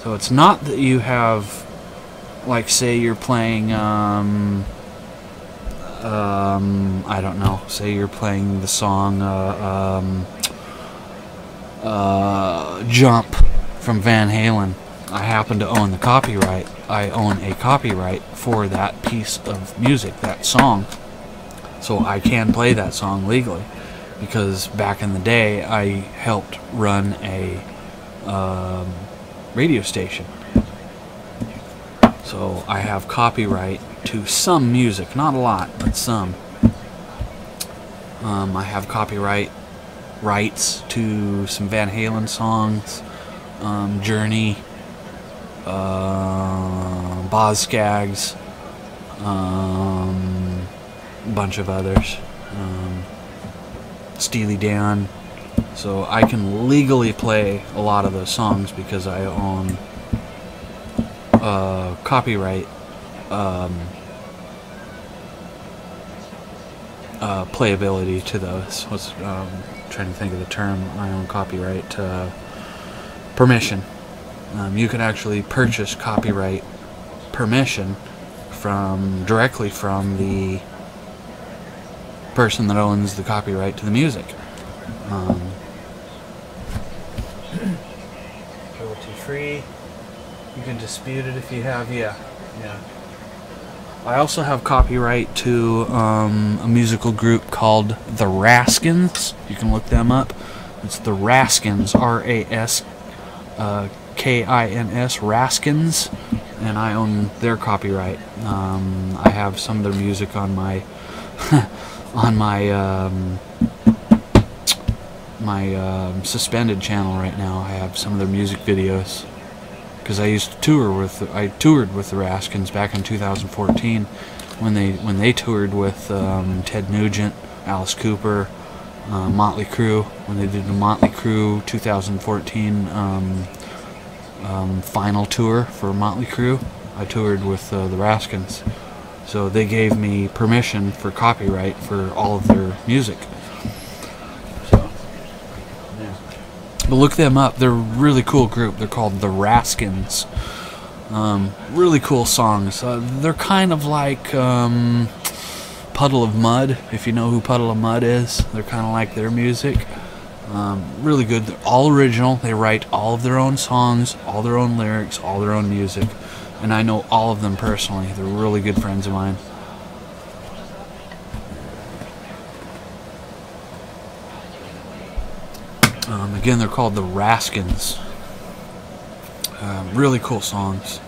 Speaker 1: So it's not that you have, like, say you're playing, I don't know, say you're playing the song Jump from Van Halen. I happen to own the copyright. I own a copyright for that piece of music, that song. So I can play that song legally, because back in the day I helped run a radio station. So I have copyright to some music, not a lot, but some. I have copyright rights to some Van Halen songs, Journey, Boz Scaggs, a bunch of others, Steely Dan. So I can legally play a lot of those songs because I own copyright playability to those. Trying to think of the term. I own copyright permission. You can actually purchase copyright permission directly from the person that owns the copyright to the music. Royalty free. You can dispute it if you have, yeah. I also have copyright to a musical group called The Raskins. You can look them up. It's The Raskins, R-A-S-K-I-N-S, Raskins, and I own their copyright. I have some of their music on my suspended channel right now. I have some of their music videos. Because I toured with the Raskins back in 2014 when they toured with Ted Nugent, Alice Cooper, Motley Crue, when they did the Motley Crue 2014 final tour for Motley Crue. I toured with the Raskins, so they gave me permission for copyright for all of their music. But look them up. They're a really cool group. They're called The Raskins. Really cool songs. They're kind of like Puddle of Mudd, if you know who Puddle of Mudd is. They're kind of like their music. Really good. They're all original. They write all of their own songs, all their own lyrics, all their own music. And I know all of them personally. They're really good friends of mine. Again, they're called The Raskins. Really cool songs.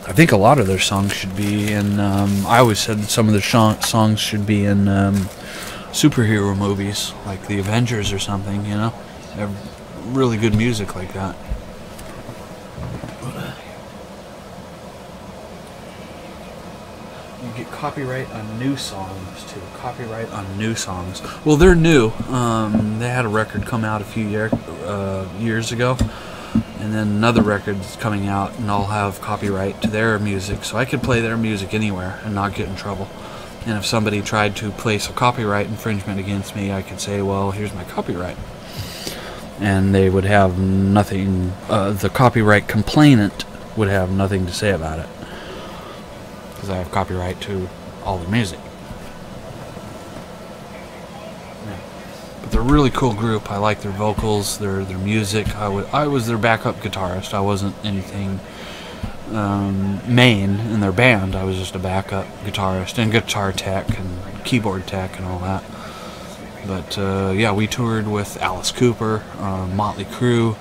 Speaker 1: I think a lot of their songs should be in, I always said some of their songs should be in superhero movies, like The Avengers or something, you know? They have really good music like that. You get copyright on new songs, too. Copyright on new songs. Well, they're new. They had a record come out a few years ago, and then another record's coming out, and I'll have copyright to their music, so I could play their music anywhere and not get in trouble. And if somebody tried to place a copyright infringement against me, I could say, well, here's my copyright. And they would have nothing, the copyright complainant would have nothing to say about it, because I have copyright to all the music. But they're a really cool group. I like their vocals, their music. I was their backup guitarist. I wasn't anything main in their band. I was just a backup guitarist and guitar tech and keyboard tech and all that. But yeah, we toured with Alice Cooper, Motley Crue,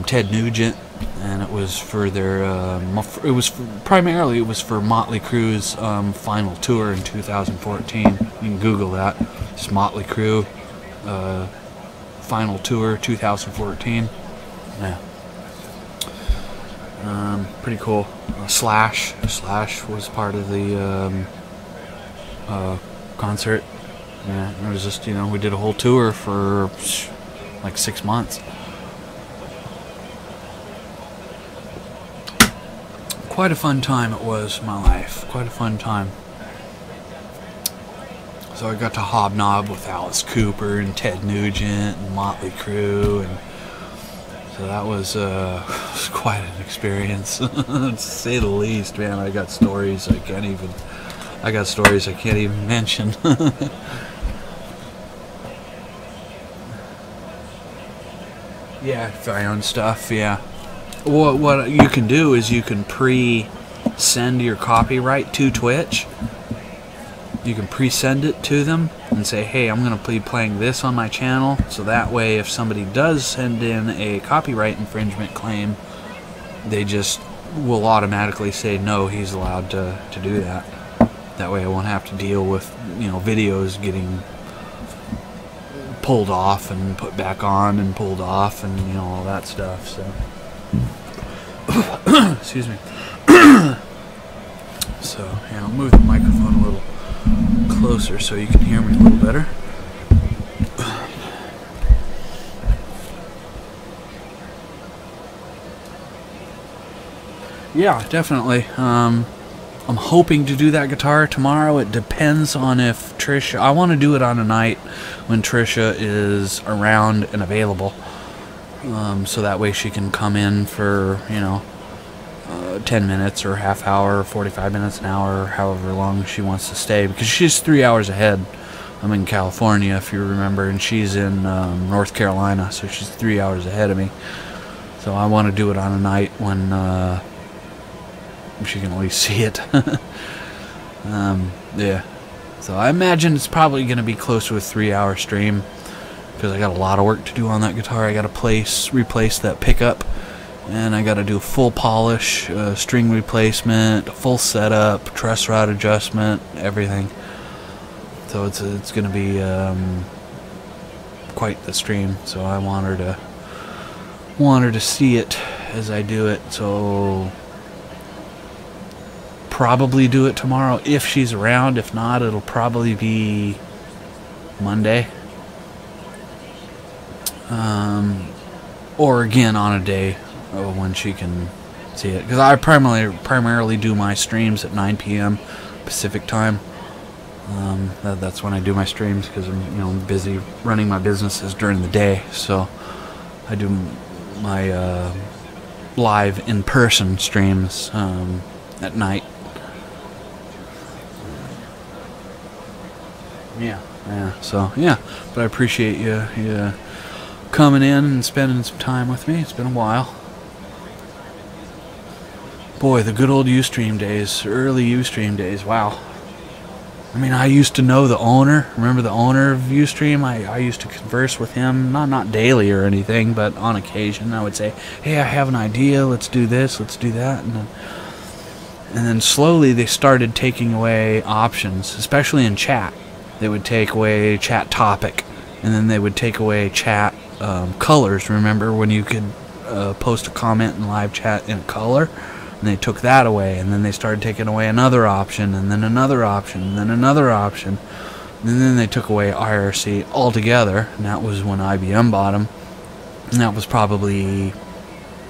Speaker 1: Ted Nugent, and it was for their primarily for Motley Crue's final tour in 2014. You can Google that. It's Motley Crue final tour 2014. Yeah, pretty cool. Slash was part of the concert. Yeah, it was just, we did a whole tour for like 6 months. Quite a fun time it was, my life. Quite a fun time. So I got to hobnob with Alice Cooper and Ted Nugent and Motley Crue, and so that was quite an experience, to say the least. Man, I got stories I can't even mention. Yeah, found stuff. Yeah. What you can do is you can send your copyright to Twitch. You can pre-send it to them and say, hey, I'm going to be playing this on my channel, so that way if somebody does send in a copyright infringement claim, they just will automatically say no, he's allowed to do that. That way I won't have to deal with videos getting pulled off and put back on and pulled off and all that stuff. So excuse me. So yeah, I'll move the microphone a little closer so you can hear me a little better. Yeah, definitely. I'm hoping to do that guitar tomorrow. It depends on if Trisha... I want to do it on a night when Trisha is around and available. So that way she can come in for, 10 minutes or half hour, 45 minutes, an hour, however long she wants to stay. Because she's 3 hours ahead. I'm in California, if you remember, and she's in North Carolina. So she's 3 hours ahead of me. So I want to do it on a night when... she can at least see it. Yeah, so I imagine it's probably going to be close to a 3-hour stream, because I got a lot of work to do on that guitar. I got to replace that pickup, and I got to do full polish, string replacement, full setup, truss rod adjustment, everything. So it's going to be quite the stream. So I want her to see it as I do it. So probably do it tomorrow if she's around. If not, it'll probably be Monday, or again on a day when she can see it, because I primarily do my streams at 9 p.m. Pacific time. That's when I do my streams, because I'm busy running my businesses during the day. So I do my live in-person streams at night. Yeah, so yeah, but I appreciate you coming in and spending some time with me. It's been a while. Boy, the good old Ustream days, early Ustream days, wow. I mean, I used to know the owner. Remember the owner of Ustream? I used to converse with him, not daily or anything, but on occasion. I would say, hey, I have an idea, let's do this, let's do that, and then slowly they started taking away options, especially in chat. They would take away chat topic, and then they would take away chat colors. Remember when you could post a comment in live chat in color? And they took that away, and then they started taking away another option, and then another option, and then another option. And then they took away IRC altogether, and that was when IBM bought them. And that was probably,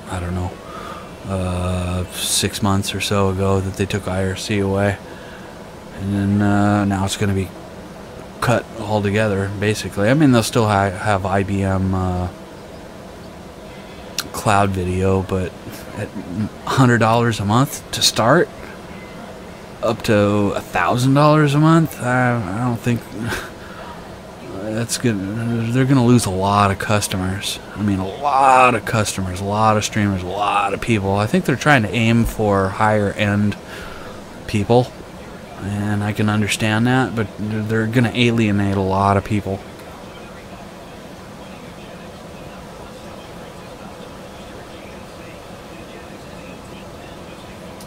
Speaker 1: I don't know, 6 months or so ago that they took IRC away. And then now it's going to be cut altogether, basically. I mean, they'll still have IBM cloud video, but at $100 a month to start, up to $1,000 a month, I don't think that's good. They're going to lose a lot of customers. I mean, a lot of customers, a lot of streamers, a lot of people. I think they're trying to aim for higher end people, and I can understand that, but they're going to alienate a lot of people.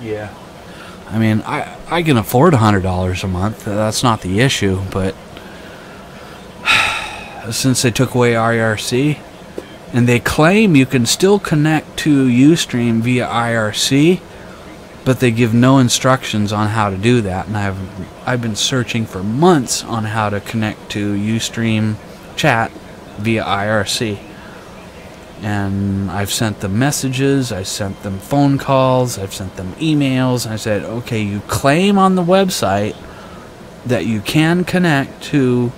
Speaker 1: Yeah. I mean, I can afford $100 a month. That's not the issue, but since they took away IRC, and they claim you can still connect to Ustream via IRC, but they give no instructions on how to do that. And I've been searching for months on how to connect to Ustream chat via IRC. And I've sent them messages, I sent them phone calls, I've sent them emails. I said, okay, you claim on the website that you can connect to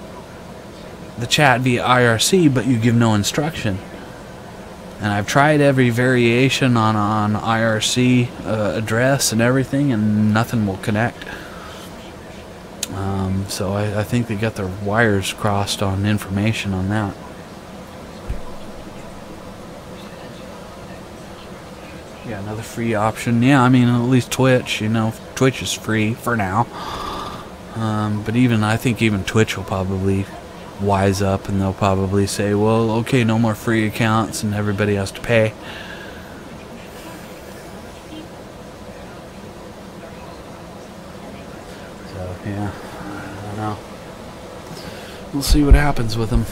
Speaker 1: the chat via IRC, but you give no instruction. And I've tried every variation on IRC address and everything, and nothing will connect. So I think they got their wires crossed on information on that. Yeah, another free option. Yeah, I mean, at least Twitch, you know, Twitch is free for now. But I think even Twitch will probably wise up, and they'll probably say, well, okay, no more free accounts, and everybody has to pay. So, yeah, I don't know. We'll see what happens with them.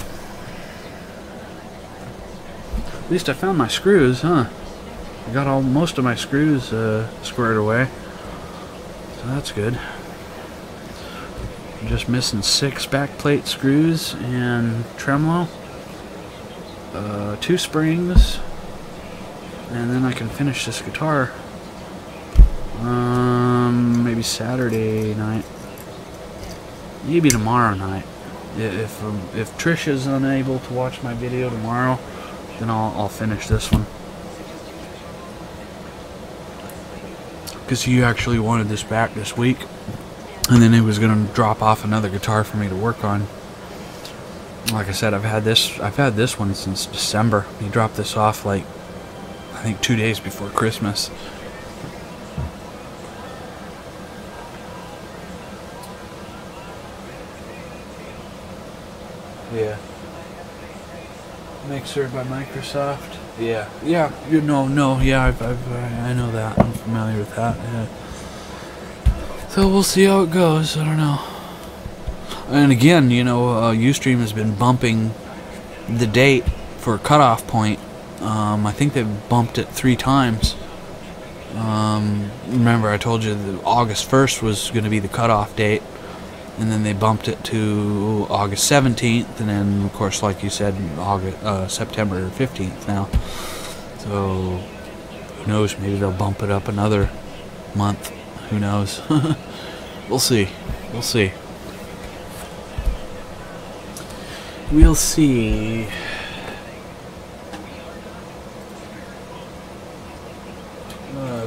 Speaker 1: At least I found my screws, huh? I got most of my screws squared away, so that's good. I'm just missing 6 backplate screws and tremolo, 2 springs, and then I can finish this guitar. Maybe Saturday night, maybe tomorrow night. If Trish is unable to watch my video tomorrow, then I'll finish this one. Because he actually wanted this back this week, and then he was going to drop off another guitar for me to work on. Like I said, I've had this one since December. He dropped this off like, I think 2 days before Christmas. Yeah. Mixer by Microsoft. Yeah, you know, yeah, I know that. I'm familiar with that. Yeah. So we'll see how it goes. I don't know. And again, you know, Ustream has been bumping the date for cutoff point. I think they've bumped it 3 times. Remember, I told you that August 1st was going to be the cutoff date, and then they bumped it to August 17th, and then, of course, like you said, September 15th now. So, who knows, maybe they'll bump it up another month. Who knows? We'll see. We'll see. We'll see.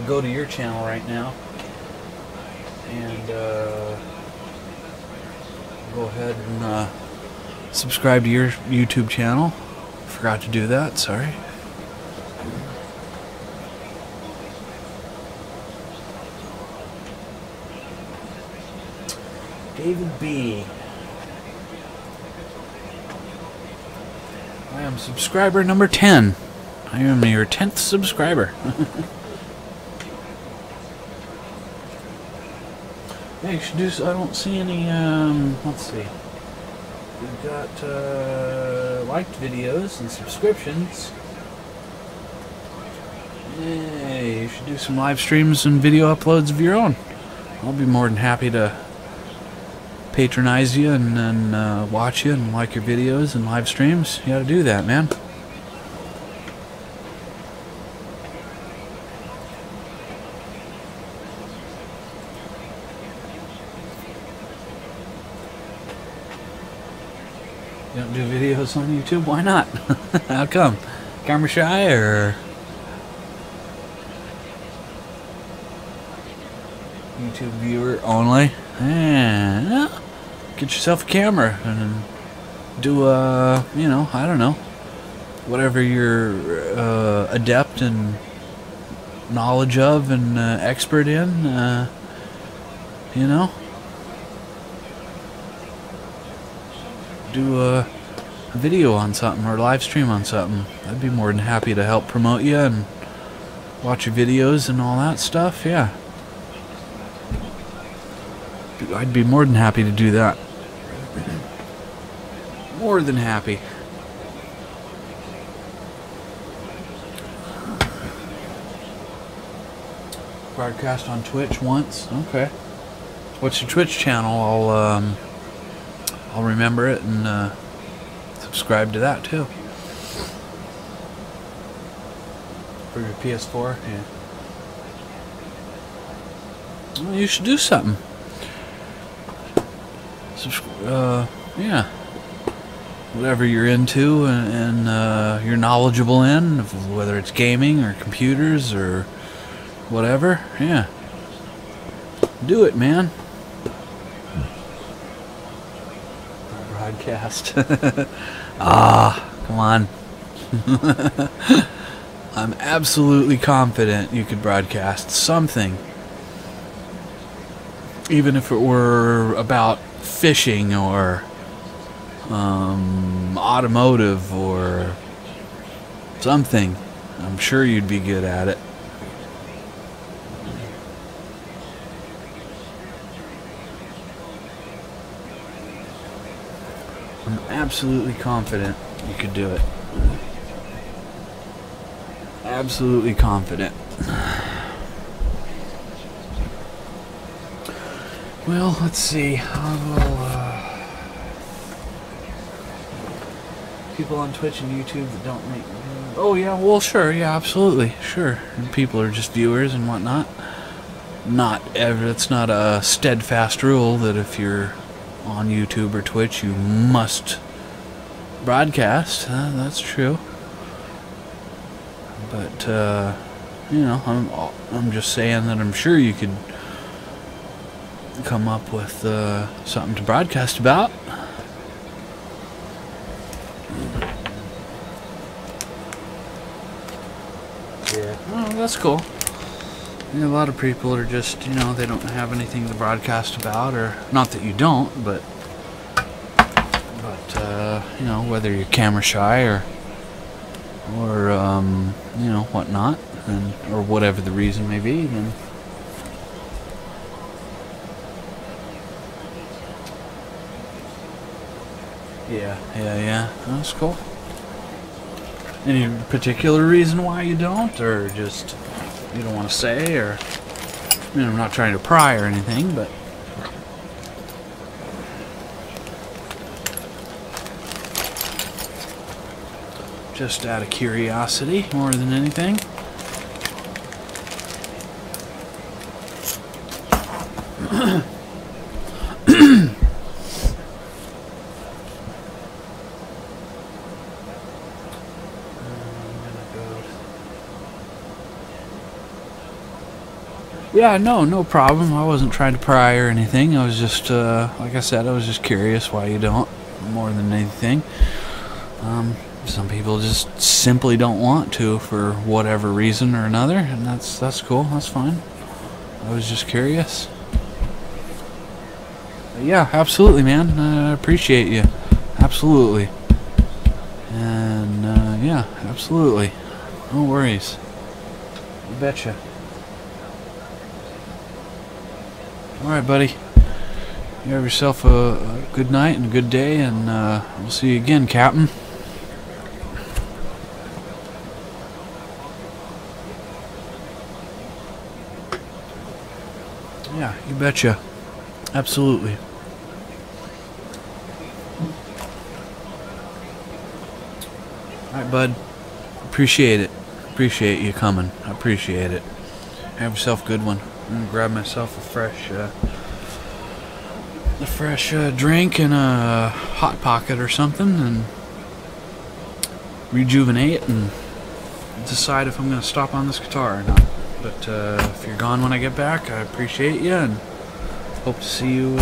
Speaker 1: Go to your channel right now, and go ahead and subscribe to your YouTube channel. Forgot to do that, sorry. David B. I am subscriber number 10. I am your 10th subscriber. Yeah, you should do. I don't see any. Let's see. We've got liked videos and subscriptions. Hey, you should do some live streams and video uploads of your own. I'll be more than happy to patronize you and watch you and like your videos and live streams. You gotta do that, man. You don't do videos on YouTube? Why not? How come? Camera shy or YouTube viewer only? Yeah. Get yourself a camera and do you know, I don't know, whatever you're adept and knowledge of and expert in, you know,
Speaker 2: do a video on something or live stream on something, I'd be more than happy to help promote you and watch your videos and all that stuff. Yeah, I'd be more than happy to do that. More than happy. Broadcast on Twitch once. Okay. What's your Twitch channel? I'll remember it and subscribe to that too. For your PS4, yeah. Well, you should do something. Yeah. Whatever you're into and you're knowledgeable in, whether it's gaming or computers or whatever, yeah. Do it, man. Broadcast. Come on. I'm absolutely confident you could broadcast something. Even if it were about fishing or automotive or something. I'm sure you'd be good at it. I'm absolutely confident you could do it. Absolutely confident. Well, let's see. People on Twitch and YouTube that don't make... Oh, yeah, well, sure, yeah, absolutely, sure. And people are just viewers and whatnot. It's not a steadfast rule that if you're on YouTube or Twitch, you must broadcast. That's true. But, you know, I'm just saying that I'm sure you could come up with something to broadcast about. Yeah. Oh, that's cool. Yeah, a lot of people are just, you know, they don't have anything to broadcast about, or not that you don't, but you know, whether you're camera shy or you know, whatnot, or whatever the reason may be, then yeah, that's cool. Any particular reason why you don't, or just you don't want to say, or I mean, I'm not trying to pry or anything, but just out of curiosity more than anything. Yeah, no problem. I wasn't trying to pry or anything. I was just, like I said, I was just curious why you don't, more than anything. Some people just simply don't want to for whatever reason or another, and that's cool. That's fine. I was just curious. But yeah, absolutely, man. I appreciate you. Absolutely. And yeah, absolutely. No worries. You betcha. Alright, buddy. You have yourself a good night and a good day, and we'll see you again, Captain. Yeah, you betcha. Absolutely. Alright, bud. Appreciate it. Appreciate you coming. I appreciate it. Have yourself a good one. I'm gonna grab myself a fresh drink and a Hot Pocket or something and rejuvenate and decide if I'm gonna stop on this guitar or not. But if you're gone when I get back, I appreciate you and hope to see you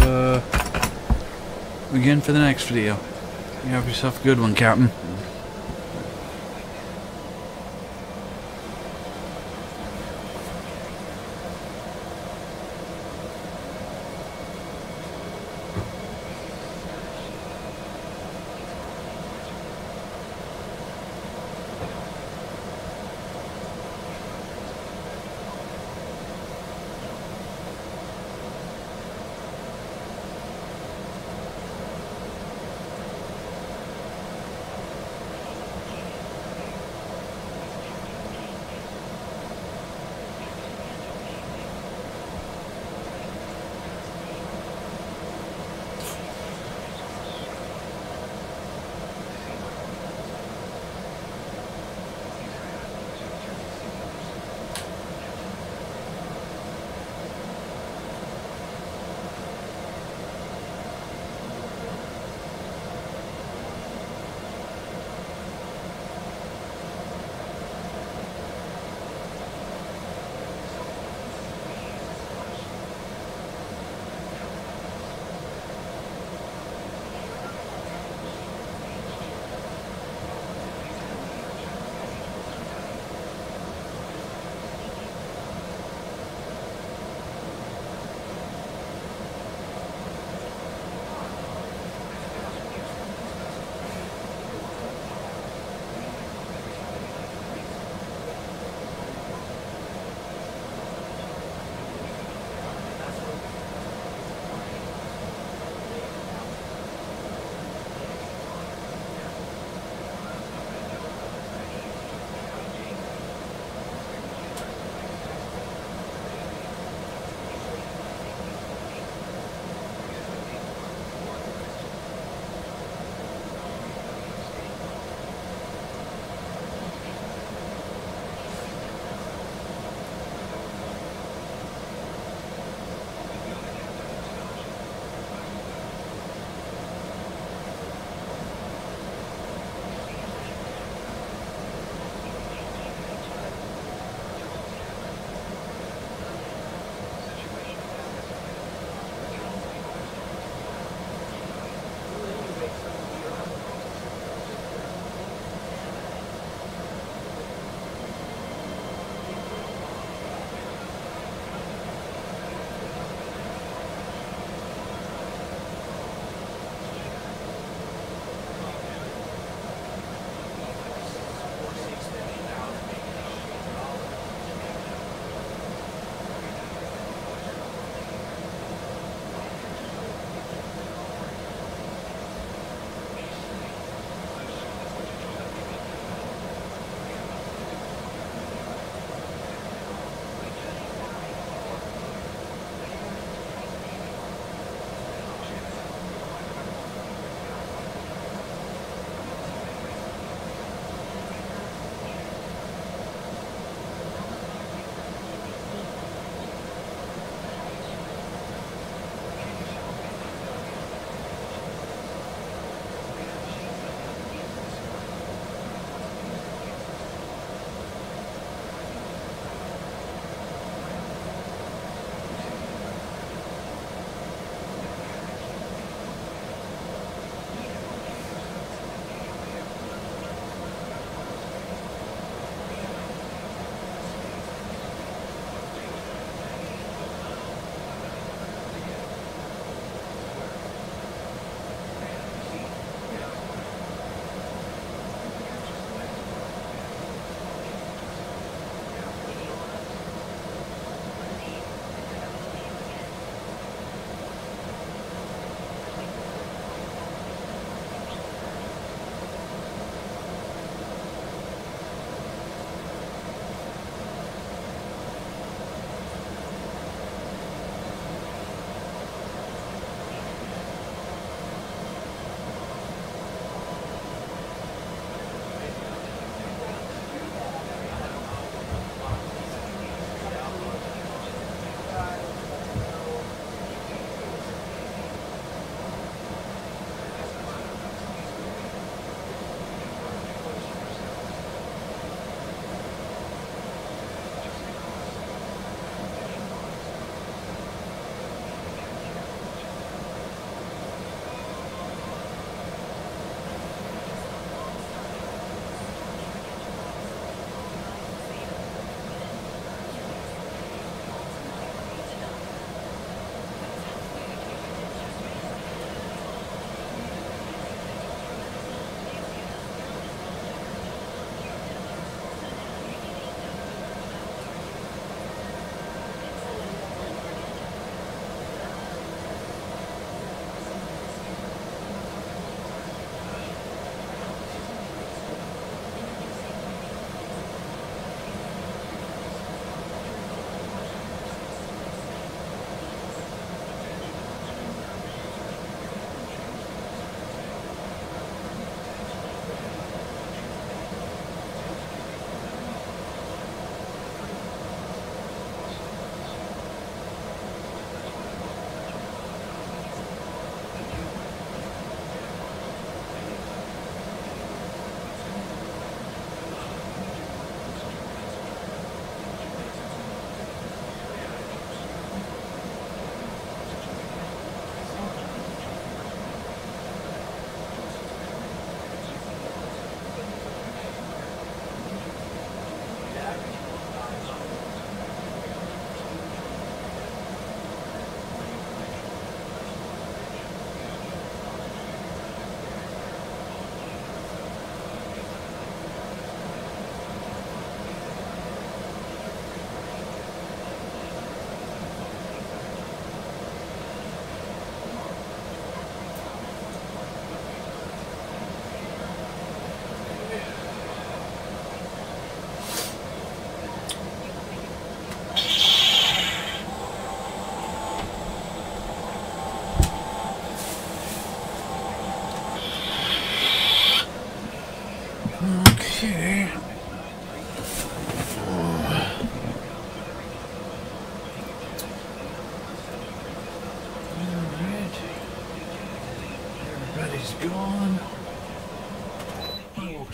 Speaker 2: again for the next video. You have yourself a good one, Captain.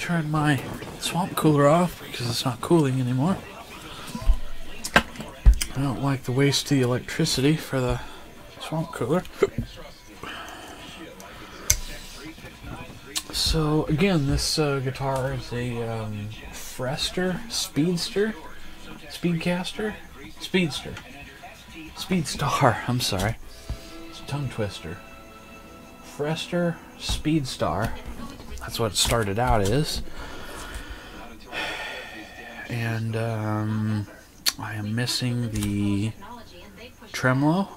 Speaker 2: turn my swamp cooler off because it's not cooling anymore. I don't like the waste of the electricity for the swamp cooler. So again, this guitar is a Frester Speedstar. I'm sorry, it's a tongue twister. Frester Speedstar. That's what it started out as. And I am missing the tremolo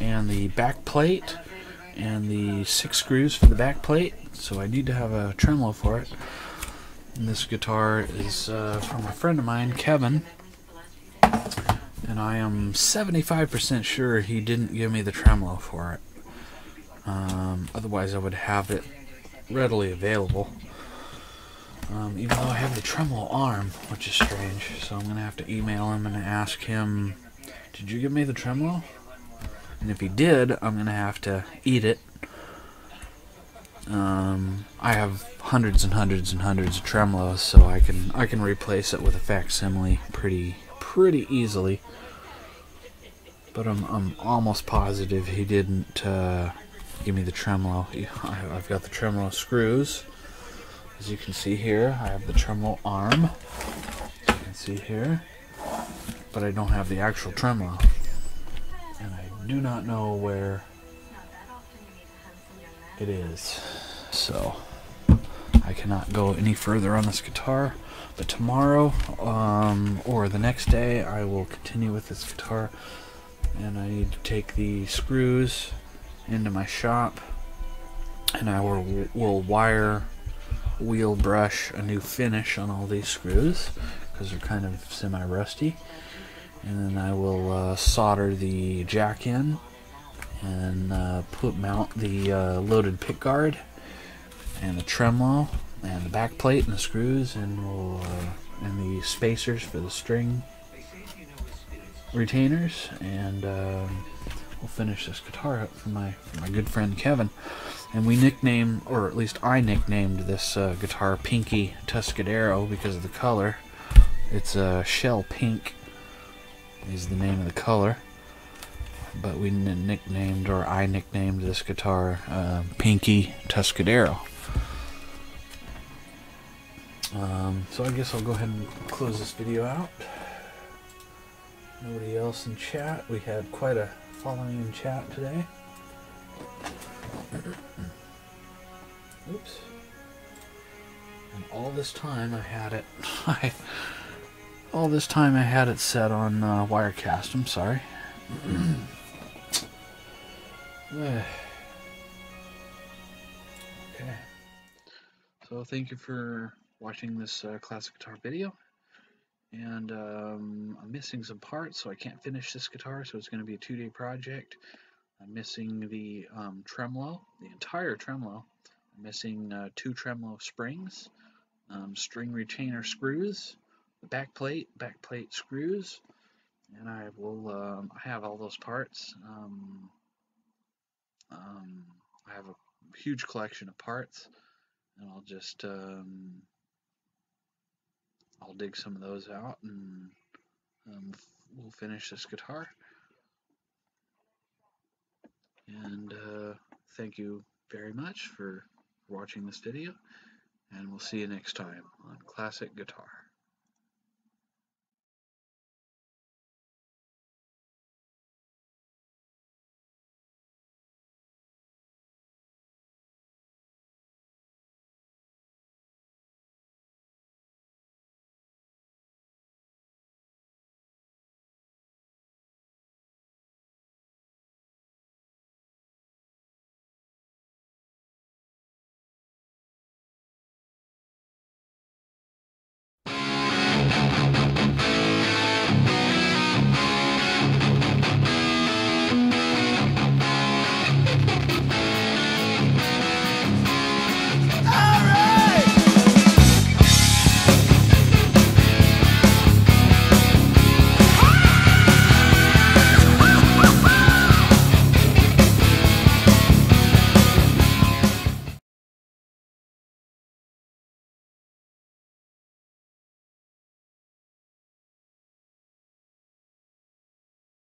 Speaker 2: and the back plate and the 6 screws for the back plate, so I need to have a tremolo for it. And this guitar is from a friend of mine, Kevin, and I am 75% sure he didn't give me the tremolo for it. Otherwise I would have it readily available. Even though I have the tremolo arm, which is strange, so I'm going to have to email him and ask him, did you give me the tremolo? And if he did, I'm going to have to eat it. I have hundreds and hundreds and hundreds of tremolos, so I can replace it with a facsimile pretty easily. But I'm almost positive he didn't give me the tremolo. I've got the tremolo screws. As you can see here, I have the tremolo arm, as you can see here, but I don't have the actual tremolo. And I do not know where it is. So, I cannot go any further on this guitar. But tomorrow, or the next day, I will continue with this guitar. And I need to take the screws into my shop, and I will wheel brush a new finish on all these screws because they're kind of semi-rusty, and then I will solder the jack in and mount the loaded pickguard and the tremolo and the back plate and the screws, and and the spacers for the string retainers, and we'll finish this guitar up for my good friend Kevin. And we nicknamed, or at least I nicknamed this guitar Pinky Tuscadero because of the color. It's shell pink is the name of the color, but we nicknamed, or I nicknamed this guitar Pinky Tuscadero. So I guess I'll go ahead and close this video out. Nobody else in chat. We had quite a following in chat today. Oops. And all this time I had it set on Wirecast. I'm sorry. Okay. So thank you for watching this classic guitar video. And I'm missing some parts, so I can't finish this guitar, so it's going to be a 2-day project. I'm missing the tremolo, the entire tremolo. I'm missing 2 tremolo springs, string retainer screws, the back plate screws, and I will I have all those parts. I have a huge collection of parts, and I'll just I'll dig some of those out, and we'll finish this guitar. And thank you very much for watching this video, and we'll see you next time on Classic Guitar.